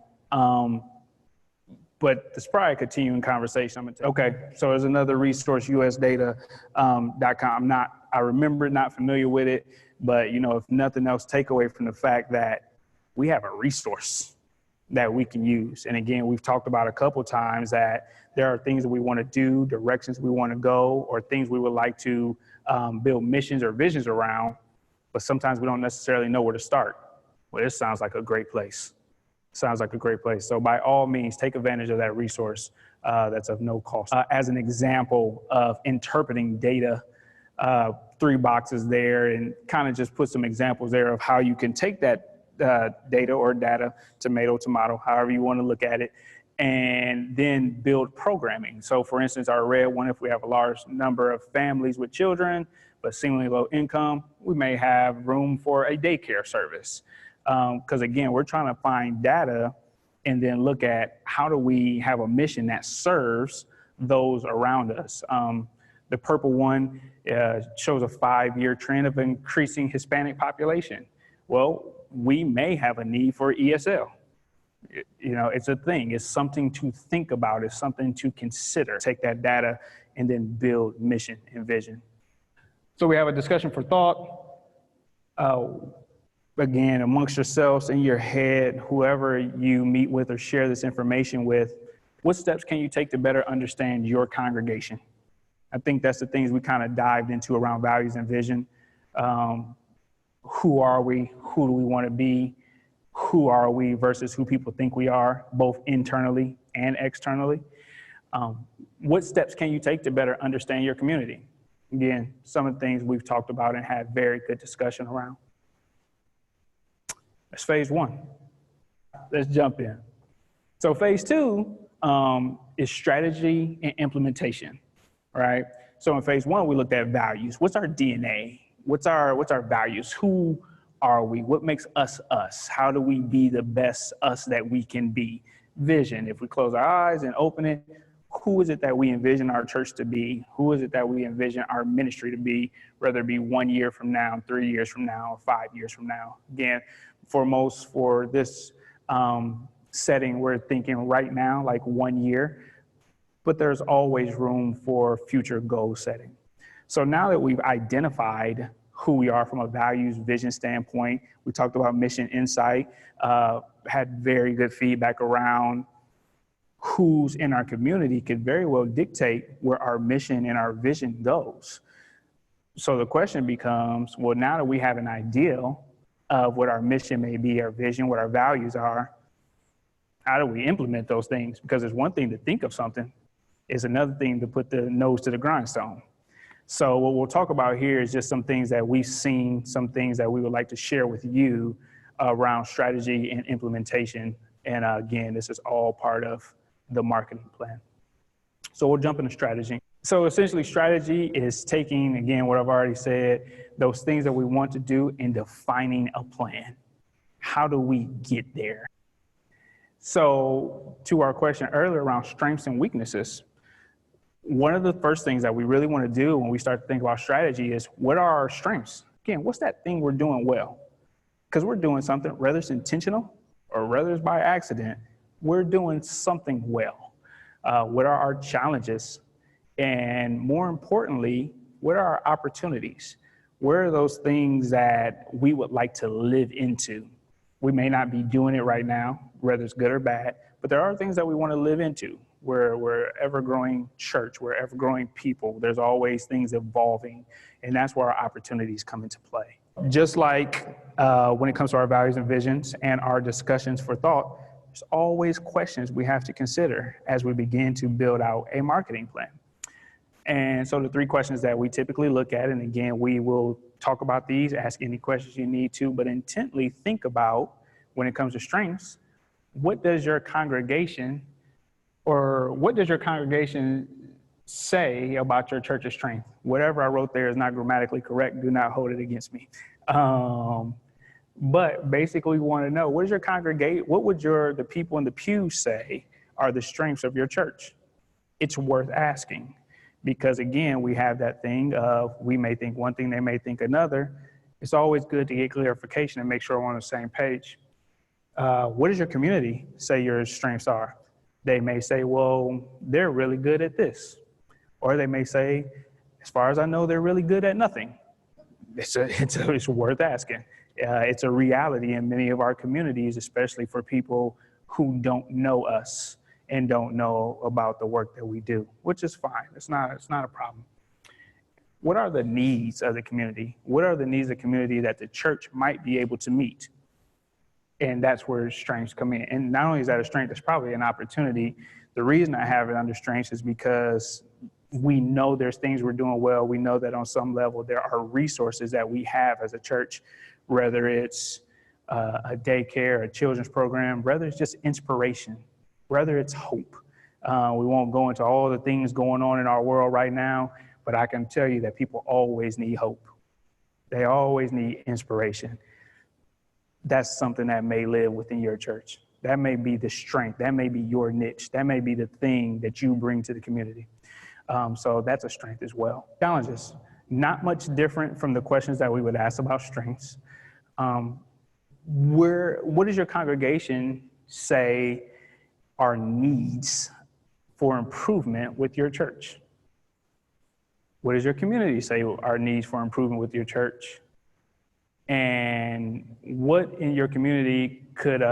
but it's probably a continuing conversation. Okay, so there's another resource, usdata.com. I remember not familiar with it, but if nothing else, take away from the fact that we have a resource that we can use. And again, we've talked about a couple times that there are things that we want to do, directions we want to go, or things we would like to build missions or visions around, but sometimes we don't necessarily know where to start. Well, this sounds like a great place. Sounds like a great place. So by all means, take advantage of that resource that's of no cost. As an example of interpreting data, 3 boxes there, and kind of just put some examples there of how you can take that data or data, tomato, however you want to look at it, and then build programming. So for instance, our red one, if we have a large number of families with children, but seemingly low income, we may have room for a daycare service. Because again, we're trying to find data and then look at how do we have a mission that serves those around us. The purple one shows a 5-year trend of increasing Hispanic population. Well, we may have a need for ESL. It's a thing. It's something to think about. It's something to consider. Take that data and then build mission and vision. So we have a discussion for thought. Again, amongst yourselves, in your head, whoever you meet with or share this information with, what steps can you take to better understand your congregation? I think that's the things we kind of dived into around values and vision. Who are we? Who do we want to be? Who are we versus who people think we are, both internally and externally? What steps can you take to better understand your community? Again, some of the things we've talked about and had very good discussion around. That's phase one. Let's jump in. So phase two is strategy and implementation, right? So in phase one, we looked at values. What's our DNA? What's our values? Who are we? What makes us us? How do we be the best us that we can be? Vision. If we close our eyes and open it, who is it that we envision our church to be? Who is it that we envision our ministry to be, whether it be 1 year from now, 3 years from now, or 5 years from now? Again, for this setting, we're thinking right now, like 1 year, but there's always room for future goal setting. So now that we've identified who we are from a values, vision standpoint, we talked about mission insight, had very good feedback around who's in our community could very well dictate where our mission and our vision goes. So the question becomes, well, now that we have an idea of what our mission may be, our vision, what our values are, how do we implement those things? Because it's one thing to think of something, it's another thing to put the nose to the grindstone. So what we'll talk about here is just some things that we've seen, some things that we would like to share with you around strategy and implementation. And again, this is all part of the marketing plan. So we'll jump into strategy. So essentially strategy is taking, again, what I've already said, those things that we want to do and defining a plan. How do we get there? So to our question earlier around strengths and weaknesses, one of the first things that we really want to do when we start to think about strategy is, what are our strengths? Again, what's that thing we're doing well? Because we're doing something, whether it's intentional or whether it's by accident, we're doing something well. What are our challenges? And more importantly, what are our opportunities? Where are those things that we would like to live into? We may not be doing it right now, whether it's good or bad, but there are things that we want to live into. We're ever-growing church, we're ever-growing people. There's always things evolving, and that's where our opportunities come into play. Just like when it comes to our values and visions and our discussions for thought, there's always questions we have to consider as we begin to build out a marketing plan. And so the 3 questions that we typically look at, and again, we will talk about these, ask any questions you need to, but intently think about, when it comes to strengths, what does your congregation say about your church's strength? Whatever I wrote there is not grammatically correct. Do not hold it against me. But basically we want to know, what would the people in the pew say are the strengths of your church? It's worth asking, because again, we have that thing of, we may think one thing, they may think another. It's always good to get clarification and make sure we're on the same page. What does your community say your strengths are? They may say, well, they're really good at this. Or they may say, as far as I know, they're really good at nothing. It's worth asking. It's a reality in many of our communities, especially for people who don't know us and don't know about the work that we do, which is fine. It's not a problem. What are the needs of the community? What are the needs of the community that the church might be able to meet? And that's where strengths come in. And not only is that a strength, it's probably an opportunity. The reason I have it under strengths is because we know there's things we're doing well. We know that on some level there are resources that we have as a church, whether it's a daycare, a children's program, whether it's just inspiration, whether it's hope. We won't go into all the things going on in our world right now, but I can tell you that people always need hope. They always need inspiration. That's something that may live within your church. That may be the strength. That may be your niche. That may be the thing that you bring to the community. So that's a strength as well. Challenges, not much different from the questions that we would ask about strengths. What does your congregation say are needs for improvement with your church? What does your community say are needs for improvement with your church? And what in your community could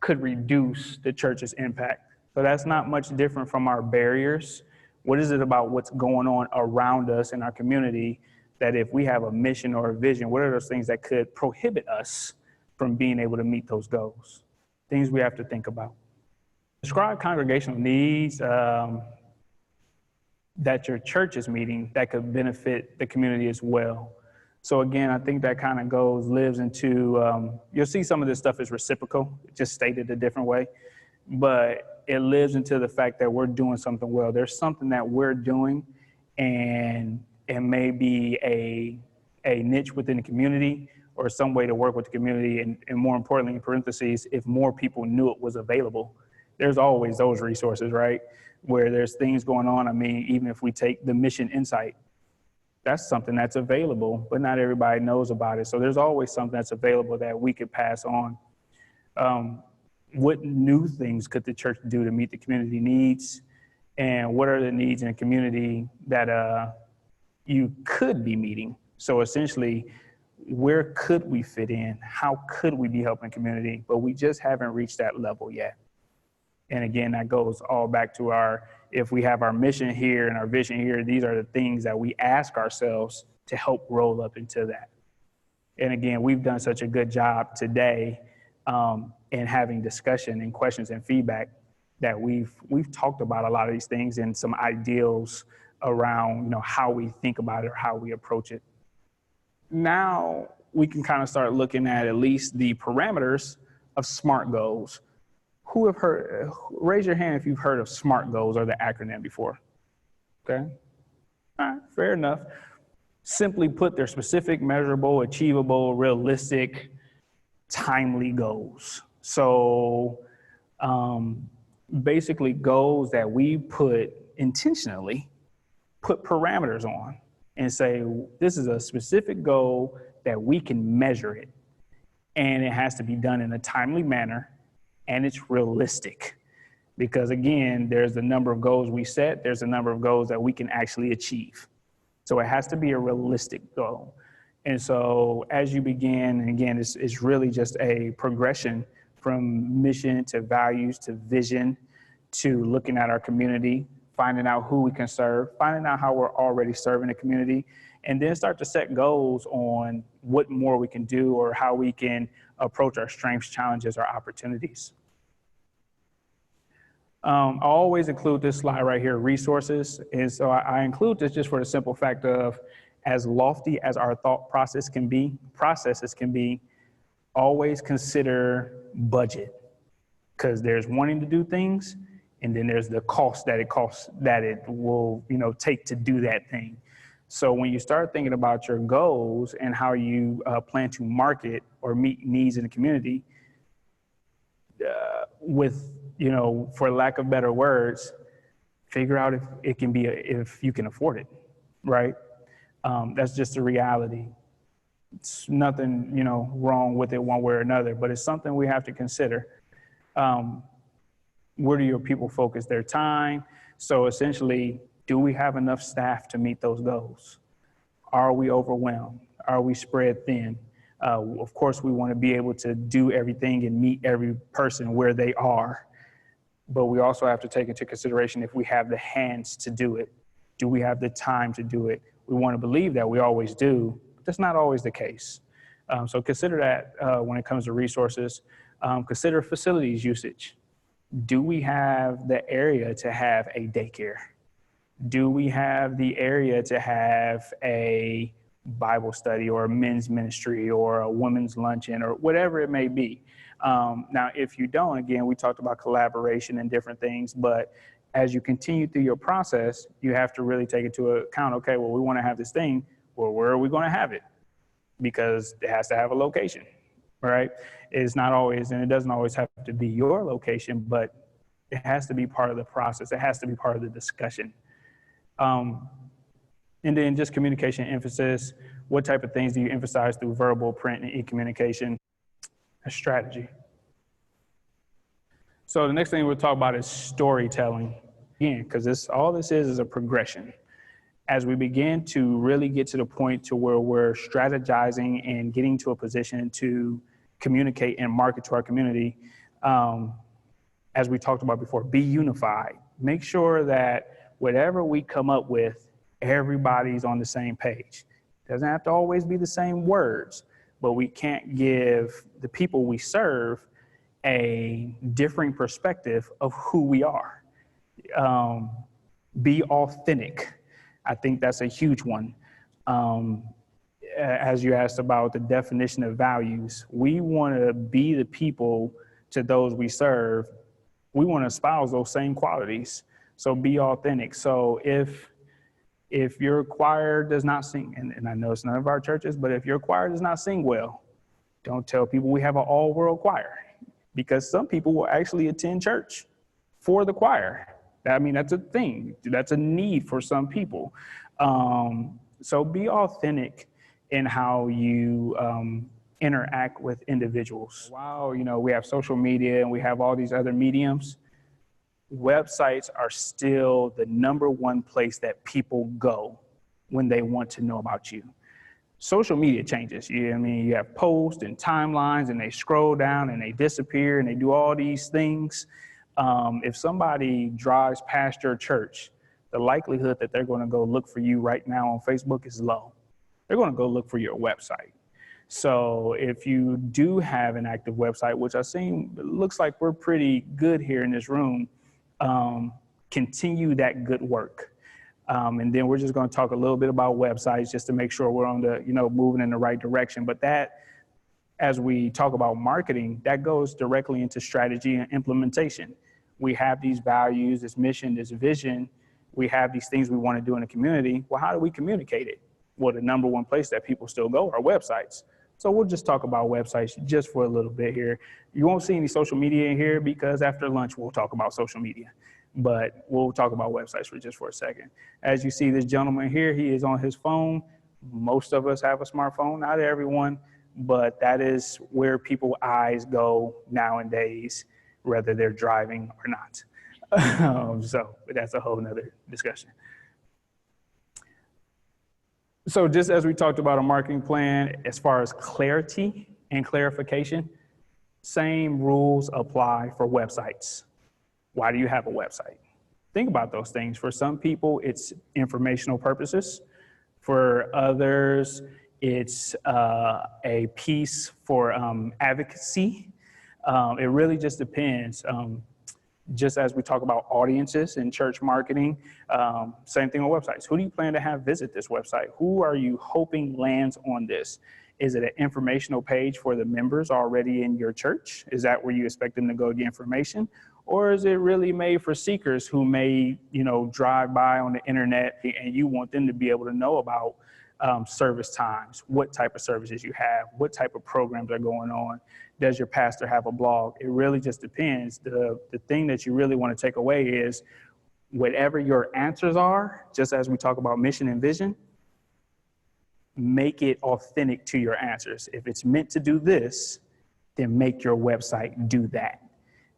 reduce the church's impact? So that's not much different from our barriers. What is it about what's going on around us in our community that if we have a mission or a vision, what are those things that could prohibit us from being able to meet those goals? Things we have to think about. Describe congregational needs that your church is meeting that could benefit the community as well. So again, I think that kind of lives into, you'll see some of this stuff is reciprocal, just stated a different way, but it lives into the fact that we're doing something well. There's something that we're doing, and it may be a niche within the community or some way to work with the community. And more importantly, in parentheses, if more people knew it was available, there's always those resources, right? Where there's things going on. I mean, even if we take the mission insight, that's something that's available, but not everybody knows about it. So there's always something that's available that we could pass on. What new things could the church do to meet the community needs? And what are the needs in the community that you could be meeting? So essentially, where could we fit in? How could we be helping the community? But we just haven't reached that level yet. And again, that goes all back to if we have our mission here and our vision here, these are the things that we ask ourselves to help roll up into that. And again, we've done such a good job today in having discussion and questions and feedback that we've talked about a lot of these things and some ideals around, how we think about it or how we approach it. Now we can kind of start looking at least the parameters of SMART goals. Raise your hand if you've heard of SMART goals or the acronym before. Okay. All right, fair enough. Simply put, they're specific, measurable, achievable, realistic, timely goals. So basically goals that we intentionally put parameters on and say, this is a specific goal that we can measure it. And it has to be done in a timely manner. And it's realistic, because again, there's a number of goals we set. There's a number of goals that we can actually achieve. So it has to be a realistic goal. And so as you begin, and again, it's really just a progression from mission to values to vision to looking at our community, finding out who we can serve, finding out how we're already serving the community, and then start to set goals on what more we can do or how we can approach our strengths, challenges, or opportunities. I always include this slide right here, resources. And so I include this just for the simple fact of, as lofty as our thought processes can be, always consider budget, because there's wanting to do things, and then there's the cost that it will, take to do that thing. So when you start thinking about your goals and how you plan to market or meet needs in the community, for lack of better words, figure out if you can afford it, right? That's just a reality. It's nothing, wrong with it one way or another, but it's something we have to consider. Where do your people focus their time? So essentially, do we have enough staff to meet those goals? Are we overwhelmed? Are we spread thin? Of course, we want to be able to do everything and meet every person where they are. But we also have to take into consideration if we have the hands to do it. Do we have the time to do it? We want to believe that we always do, but that's not always the case. So consider that when it comes to resources. Consider facilities usage. Do we have the area to have a daycare? Do we have the area to have a Bible study or a men's ministry or a women's luncheon or whatever it may be? Now, if you don't, again, we talked about collaboration and different things, but as you continue through your process, you have to really take into account, okay, well, we want to have this thing. Well, where are we going to have it? Because it has to have a location, right? It's not always, and it doesn't always have to be your location, but it has to be part of the process. It has to be part of the discussion. And then just communication emphasis. What type of things do you emphasize through verbal, print, and e-communication? A strategy. So the next thing we'll talk about is storytelling. Again, because all this is a progression. As we begin to really get to the point to where we're strategizing and getting to a position to communicate and market to our community, as we talked about before, be unified. Make sure that whatever we come up with, everybody's on the same page. Doesn't have to always be the same words, but we can't give the people we serve a differing perspective of who we are. Be authentic. I think that's a huge one. As you asked about the definition of values, we want to be the people to those we serve. We want to espouse those same qualities. So be authentic. So if your choir does not sing, and I know it's none of our churches, but if your choir does not sing well, don't tell people we have an all-world choir, because some people will actually attend church for the choir. I mean, that's a thing. That's a need for some people. So be authentic in how you interact with individuals. While, we have social media and we have all these other mediums, websites are still the #1 place that people go when they want to know about you. Social media changes. You have posts and timelines, and they scroll down and they disappear and they do all these things. If somebody drives past your church, the likelihood that they're going to go look for you right now on Facebook is low. They're going to go look for your website. So if you do have an active website, which I seem, it looks like we're pretty good here in this room, continue that good work. And then we're just going to talk a little bit about websites just to make sure we're on the, moving in the right direction. But that, as we talk about marketing, that goes directly into strategy and implementation. We have these values, this mission, this vision. We have these things we want to do in the community. Well, how do we communicate it? Well, the #1 place that people still go are websites. So we'll just talk about websites just for a little bit here. You won't see any social media in here because after lunch, we'll talk about social media. But we'll talk about websites for a second. As you see this gentleman here, he is on his phone. Most of us have a smartphone, not everyone, but that is where people's eyes go nowadays, whether they're driving or not. But that's a whole nother discussion. So just as we talked about a marketing plan, as far as clarity and clarification, same rules apply for websites. Why do you have a website? Think about those things. For some people, it's informational purposes. For others, it's a piece for advocacy. It really just depends. Just as we talk about audiences in church marketing, same thing on websites. Who do you plan to have visit this website? Who are you hoping lands on this? Is it an informational page for the members already in your church? Is that where you expect them to go get information? Or is it really made for seekers who may, drive by on the internet and you want them to be able to know about service times, what type of services you have, what type of programs are going on? Does your pastor have a blog? It really just depends. The thing that you really want to take away is whatever your answers are, just as we talk about mission and vision, make it authentic to your answers. If it's meant to do this, then make your website do that.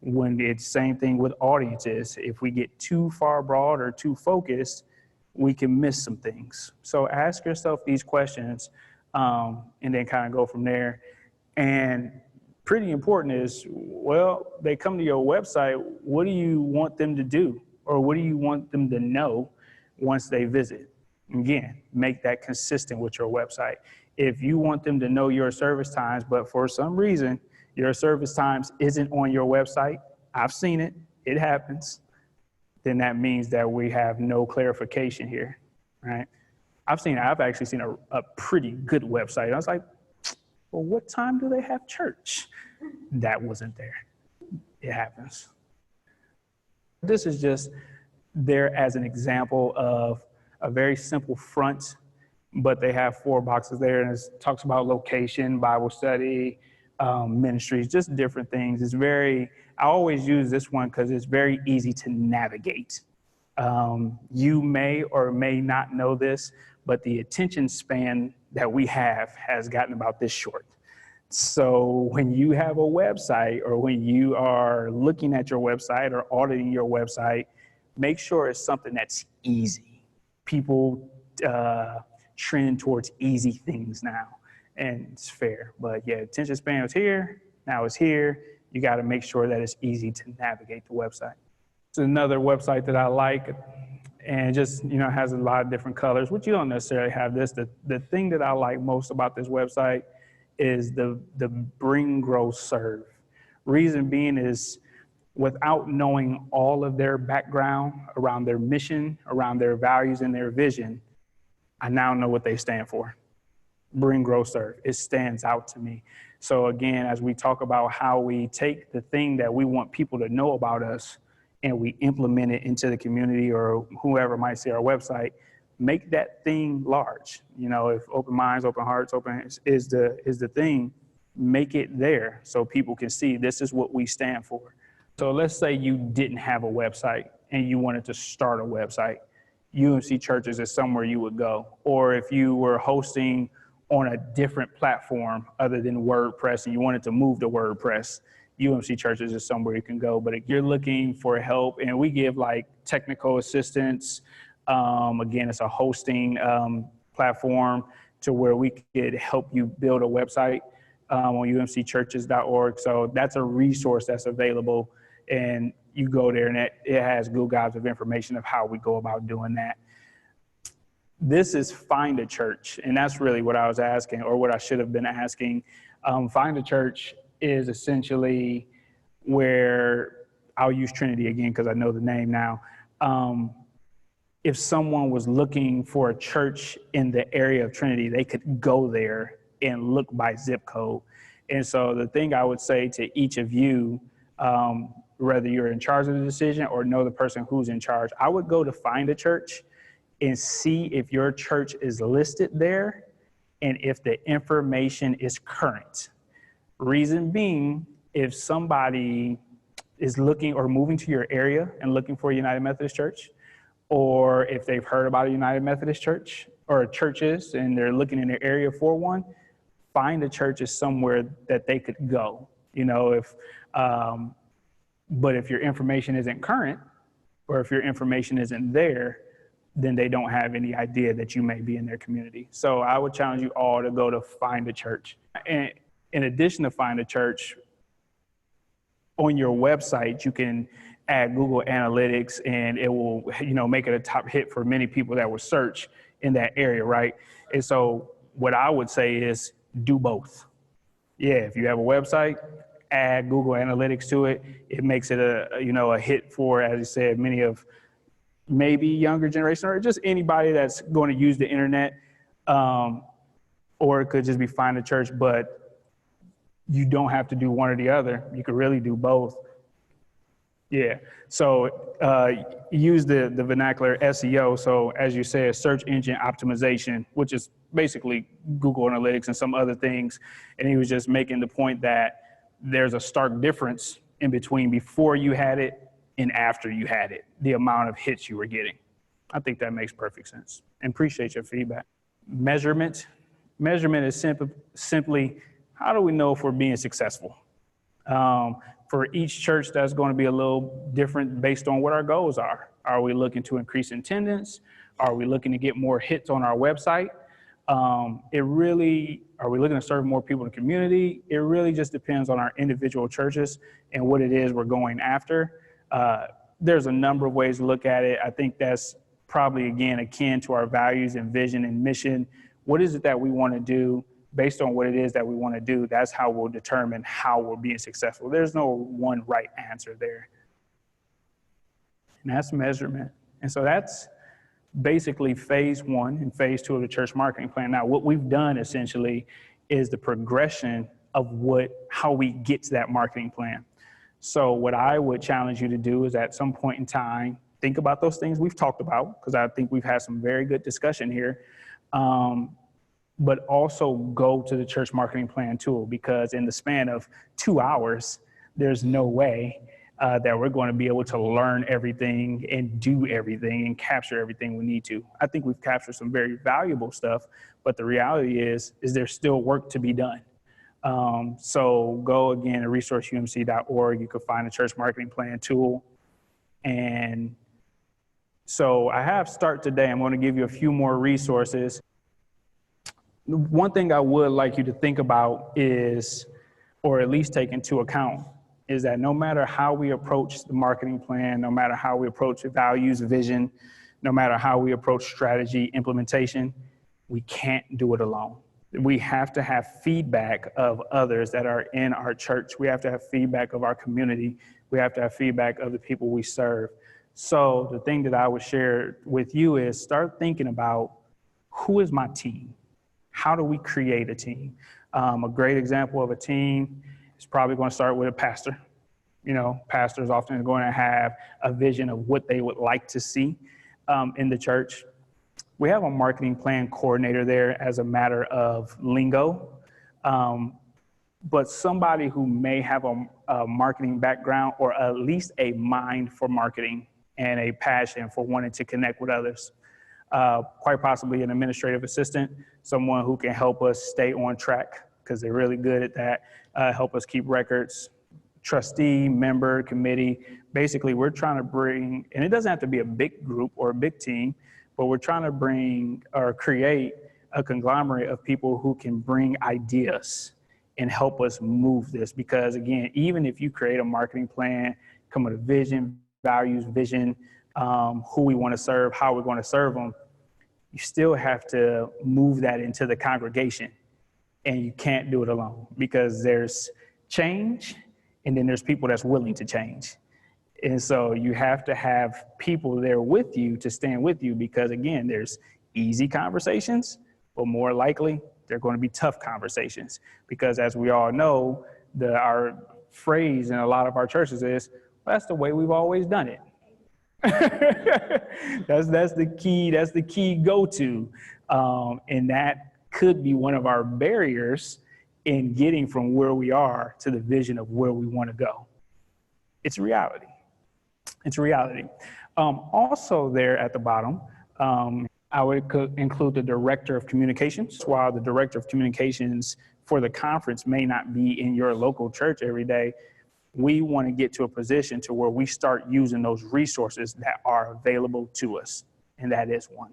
When it's same thing with audiences, if we get too far broad or too focused, we can miss some things. So ask yourself these questions and then kind of go from there. And pretty important is, well, they come to your website, what do you want them to do? Or what do you want them to know once they visit? Again, make that consistent with your website. If you want them to know your service times, but for some reason, your service times isn't on your website, I've seen it, it happens, then that means that we have no clarification here, right? I've actually seen a pretty good website. I was like, well, what time do they have church? That wasn't there. It happens. This is just there as an example of a very simple front, but they have 4 boxes there, and it talks about location, Bible study, ministries, just different things. I always use this one because it's very easy to navigate. You may or may not know this, but the attention span that we have has gotten about this short. So when you have a website or when you are looking at your website or auditing your website, make sure it's something that's easy. People trend towards easy things now, and it's fair. But yeah, attention span was here, now it's here. You got to make sure that it's easy to navigate the website. It's another website that I like, and just, has a lot of different colors, which you don't necessarily have this. The thing that I like most about this website is the bring, grow, serve, Reason being is without knowing all of their background around their mission, around their values and their vision, I now know what they stand for. Bring, grow, serve. It stands out to me. So again, as we talk about how we take the thing that we want people to know about us and we implement it into the community or whoever might see our website, make that thing large. You know, if open minds, open hearts, open is the thing, make it there so people can see this is what we stand for. So let's say you didn't have a website and you wanted to start a website. UMC Churches is somewhere you would go. Or if you were hosting on a different platform other than WordPress and you wanted to move to WordPress, UMC Churches is somewhere you can go. But if you're looking for help, and we give like technical assistance, again, it's a hosting platform to where we could help you build a website on umcchurches.org. So that's a resource that's available, and you go there and it has Google gobs of information of how we go about doing that. This is Find a Church, and that's really what I was asking, or what I should have been asking. Find a Church is essentially where, I'll use Trinity again because I know the name now. If someone was looking for a church in the area of Trinity, they could go there and look by zip code. And so the thing I would say to each of you, whether you're in charge of the decision or know the person who's in charge, I would go to Find a Church and see if your church is listed there and if the information is current. Reason being, if somebody is looking or moving to your area and looking for a United Methodist Church, or if they've heard about a United Methodist Church or churches and they're looking in their area for one, Find a Church is somewhere that they could go. You know, but if your information isn't current, or if your information isn't there, then they don't have any idea that you may be in their community. So I would challenge you all to go to Find a Church. And in addition to Find a Church, on your website, you can add Google Analytics and it will, you know, make it a top hit for many people that will search in that area, right? And so what I would say is do both. Yeah, if you have a website, add Google Analytics to it. It makes it a hit for, as you said, many of maybe younger generation or just anybody that's going to use the internet, or it could just be Find a Church, but you don't have to do one or the other. You could really do both. Yeah, so use the vernacular SEO. So as you said, search engine optimization, which is basically Google Analytics and some other things. And he was just making the point that there's a stark difference in between before you had it and after you had it, the amount of hits you were getting. I think that makes perfect sense, and appreciate your feedback. Measurement is simply, how do we know if we're being successful? For each church, that's going to be a little different based on what our goals are. Are we looking to increase attendance? Are we looking to get more hits on our website? Are we looking to serve more people in the community? It really just depends on our individual churches and what it is we're going after. There's a number of ways to look at it. I think that's probably, again, akin to our values and vision and mission. What is it that we want to do? Based on what it is that we want to do, that's how we'll determine how we're being successful. There's no one right answer there. And that's measurement. And so that's basically phase one and phase two of the church marketing plan. Now, what we've done essentially is the progression of how we get to that marketing plan. So what I would challenge you to do is at some point in time, think about those things we've talked about, because I think we've had some very good discussion here. But also go to the church marketing plan tool, because in the span of 2 hours, there's no way that we're going to be able to learn everything and do everything and capture everything we need to. I think we've captured some very valuable stuff, but the reality is there's still work to be done. So go again to resourceumc.org. You can find a church marketing plan tool. And so I have Start Today. I'm going to give you a few more resources. One thing I would like you to think about is, or at least take into account, is that no matter how we approach the marketing plan, no matter how we approach values, vision, no matter how we approach strategy, implementation, we can't do it alone. We have to have feedback of others that are in our church. We have to have feedback of our community. We have to have feedback of the people we serve. So the thing that I would share with you is start thinking about, who is my team? How do we create a team? A great example of a team is probably going to start with a pastor. You know, pastors often going to have a vision of what they would like to see in the church. We have a marketing plan coordinator there as a matter of lingo, but somebody who may have a marketing background, or at least a mind for marketing and a passion for wanting to connect with others. Quite possibly an administrative assistant, someone who can help us stay on track, because they're really good at that, help us keep records, trustee, member, committee. Basically, we're trying to bring, and it doesn't have to be a big group or a big team, but we're trying to bring or create a conglomerate of people who can bring ideas and help us move this. Because again, even if you create a marketing plan, come with a vision, values, vision, who we want to serve, how we're going to serve them, you still have to move that into the congregation. And you can't do it alone, because there's change and then there's people that's willing to change. And so you have to have people there with you to stand with you, because again, there's easy conversations, but more likely they're going to be tough conversations, because as we all know, our phrase in a lot of our churches is, well, that's the way we've always done it. That's the key go-to. And that could be one of our barriers in getting from where we are to the vision of where we want to go. It's reality. It's reality. Also there at the bottom, I would include the Director of Communications. While the Director of Communications for the conference may not be in your local church every day, we want to get to a position to where we start using those resources that are available to us. And that is one.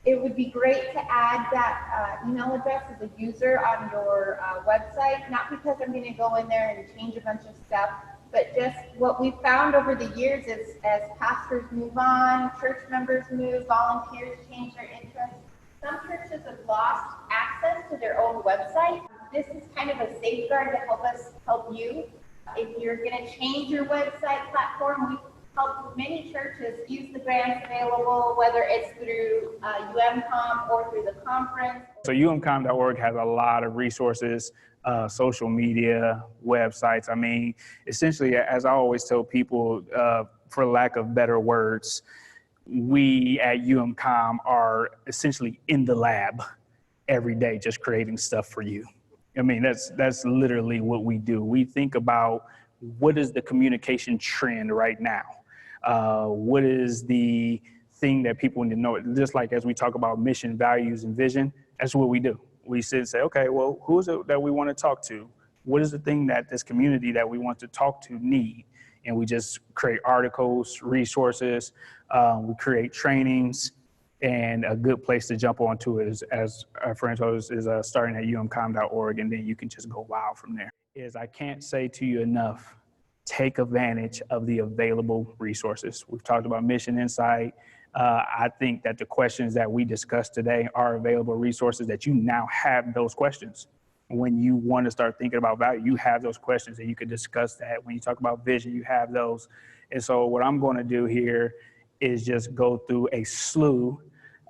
It would be great to add that email address as a user on your website, not because I'm going to go in there and change a bunch of stuff, but just what we've found over the years is, as pastors move on, church members move, volunteers change their interests, some churches have lost access to their own website. This is kind of a safeguard to help you. If you're going to change your website platform, we've helped many churches use the grants available, whether it's through UMCOM or through the conference. So umcom.org has a lot of resources, social media, websites. I mean, essentially, as I always tell people, for lack of better words, we at UMCOM are essentially in the lab every day, just creating stuff for you. I mean, that's literally what we do. We think about, what is the communication trend right now? What is the thing that people need to know? Just like as we talk about mission, values, and vision, that's what we do. We sit and say, okay, well, who is it that we want to talk to? What is the thing that this community that we want to talk to need? And we just create articles, resources, we create trainings, and a good place to jump onto it is, as our friend told us, is starting at umcom.org, and then you can just go wild from there. I can't say to you enough, take advantage of the available resources. We've talked about mission insight. I think that the questions that we discussed today are available resources that you now have those questions. When you want to start thinking about value, you have those questions and you can discuss that. When you talk about vision, you have those. And so what I'm going to do here is just go through a slew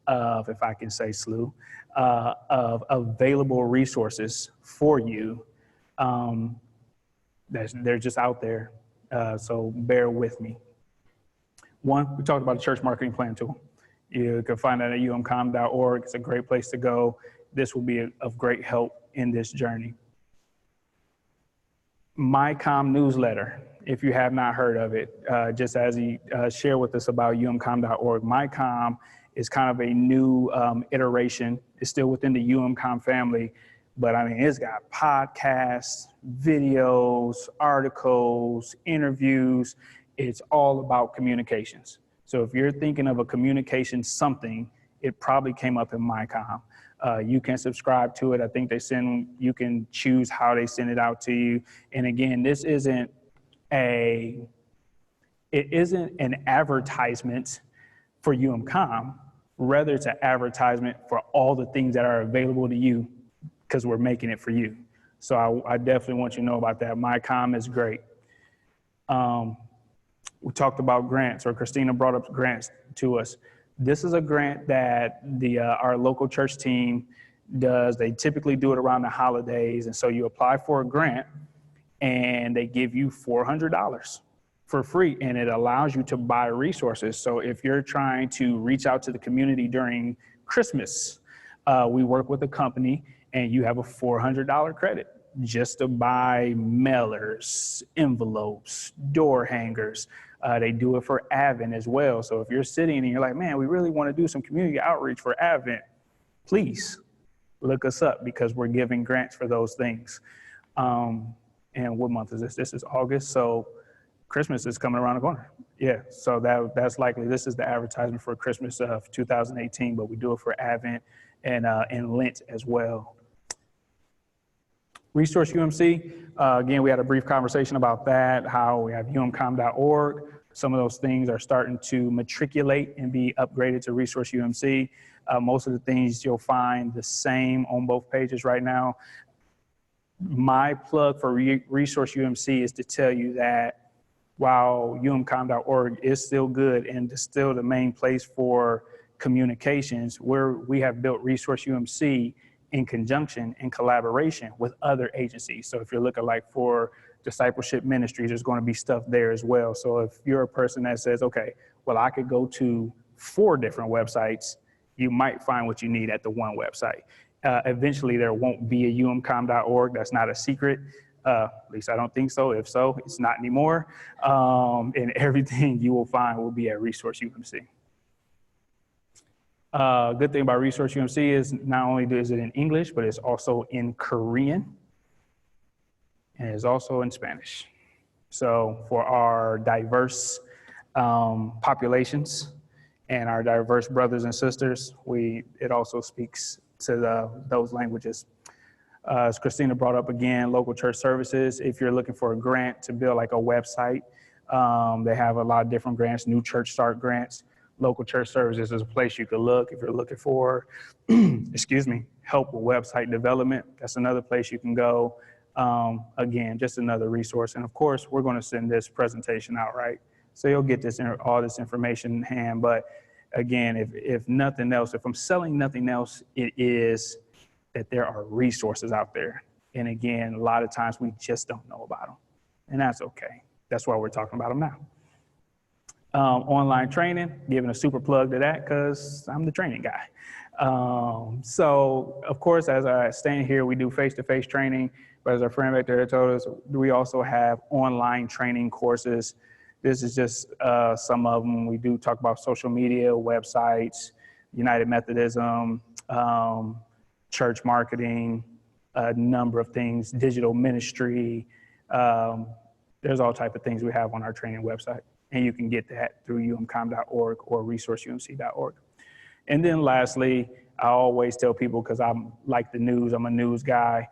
of, if I can say slew, of available resources for you. They're just out there. So bear with me. One, we talked about a church marketing plan tool. You can find that at umcom.org. It's a great place to go. This will be of great help in this journey. MyCom newsletter, if you have not heard of it, just as he shared with us about umcom.org, MyCom is kind of a new iteration. It's still within the UMCOM family, but I mean, it's got podcasts, videos, articles, interviews. It's all about communications. So if you're thinking of a communication something, it probably came up in MyCom. You can subscribe to it. I think you can choose how they send it out to you. And again, this isn't an advertisement for UMCOM. Rather, it's an advertisement for all the things that are available to you because we're making it for you. So I definitely want you to know about that. MyCom is great. We talked about grants, or Christina brought up grants to us. This is a grant that our local church team does. They typically do it around the holidays. And so you apply for a grant and they give you $400 for free, and it allows you to buy resources. So if you're trying to reach out to the community during Christmas, we work with a company and you have a $400 credit just to buy mailers, envelopes, door hangers. They do it for Advent as well. So if you're sitting and you're like, man, we really want to do some community outreach for Advent, please look us up, because we're giving grants for those things. And what month is this? This is August. So Christmas is coming around the corner. Yeah, so that's likely. This is the advertisement for Christmas of 2018, but we do it for Advent and Lent as well. Resource UMC, again, we had a brief conversation about that, how we have umcom.org. Some of those things are starting to matriculate and be upgraded to Resource UMC. Most of the things you'll find the same on both pages right now. My plug for Resource UMC is to tell you that while umcom.org is still good and still the main place for communications, we have built Resource UMC in conjunction, in collaboration with other agencies. So if you're looking like for discipleship ministries, there's going to be stuff there as well. So if you're a person that says, okay, well, I could go to 4 different websites, you might find what you need at the one website. Eventually, there won't be a umcom.org. That's not a secret. At least I don't think so. If so, it's not anymore. And everything you will find will be at Resource UMC. Good thing about Resource UMC is not only is it in English, but it's also in Korean, and it's also in Spanish. So for our diverse populations and our diverse brothers and sisters, it also speaks to those languages. As Christina brought up again, local church services. If you're looking for a grant to build like a website, they have a lot of different grants, new church start grants. Local church services is a place you could look if you're looking for, excuse me, help with website development. That's another place you can go. Again, just another resource. And of course, we're going to send this presentation out, right? So you'll get all this information in hand. But again, if nothing else, if I'm selling nothing else, it is that there are resources out there. And again, a lot of times we just don't know about them. And that's okay. That's why we're talking about them now. Online training, giving a super plug to that because I'm the training guy. So of course, as I stand here, we do face-to-face training, but as our friend back there told us, we also have online training courses. This is just some of them. We do talk about social media, websites, United Methodism, church marketing, a number of things, digital ministry. There's all type of things we have on our training website. And you can get that through umcom.org or resourceumc.org. And then lastly, I always tell people, because I'm like the news, I'm a news guy.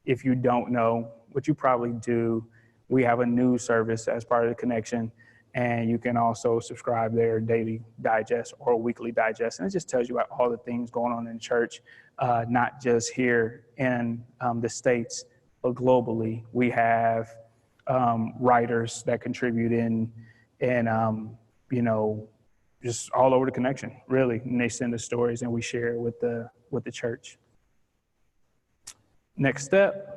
If you don't know, what you probably do, we have a news service as part of the connection. And you can also subscribe there, daily digest or weekly digest. And it just tells you about all the things going on in church, not just here in the States, but globally. We have writers that contribute in you know, just all over the connection, really. And they send us stories and we share with the church. Next step.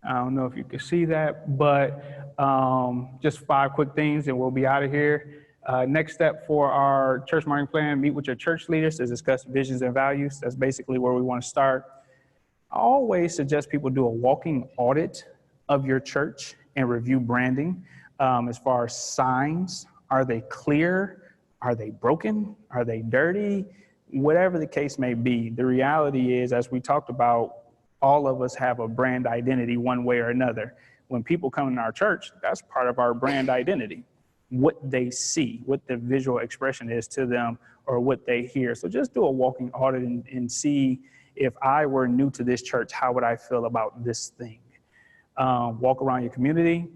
I don't know if you can see that, but just 5 quick things and we'll be out of here. Next step for our church marketing plan, meet with your church leaders to discuss visions and values. That's basically where we want to start. I always suggest people do a walking audit of your church and review branding. As far as signs, are they clear? Are they broken? Are they dirty? Whatever the case may be, the reality is, as we talked about, all of us have a brand identity one way or another. When people come in our church, that's part of our brand identity. What they see, what the visual expression is to them, or what they hear. So just do a walking audit and see, if I were new to this church, how would I feel about this thing? Walk around your community,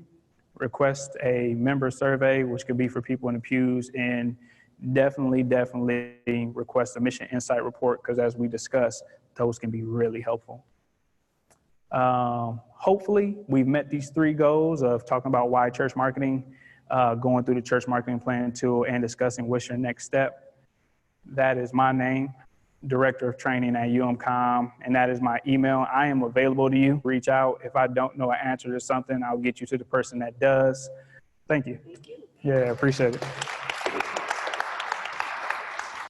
request a member survey, which could be for people in the pews, and definitely request a mission insight report, because as we discussed, those can be really helpful. Hopefully, we've met these 3 goals of talking about why church marketing, going through the church marketing plan tool, and discussing what's your next step. That is my name, Director of Training at UMCOM, and that is my email. I am available to you. Reach out. If I don't know an answer to something, I'll get you to the person that does. Thank you. Thank you. Yeah, appreciate it.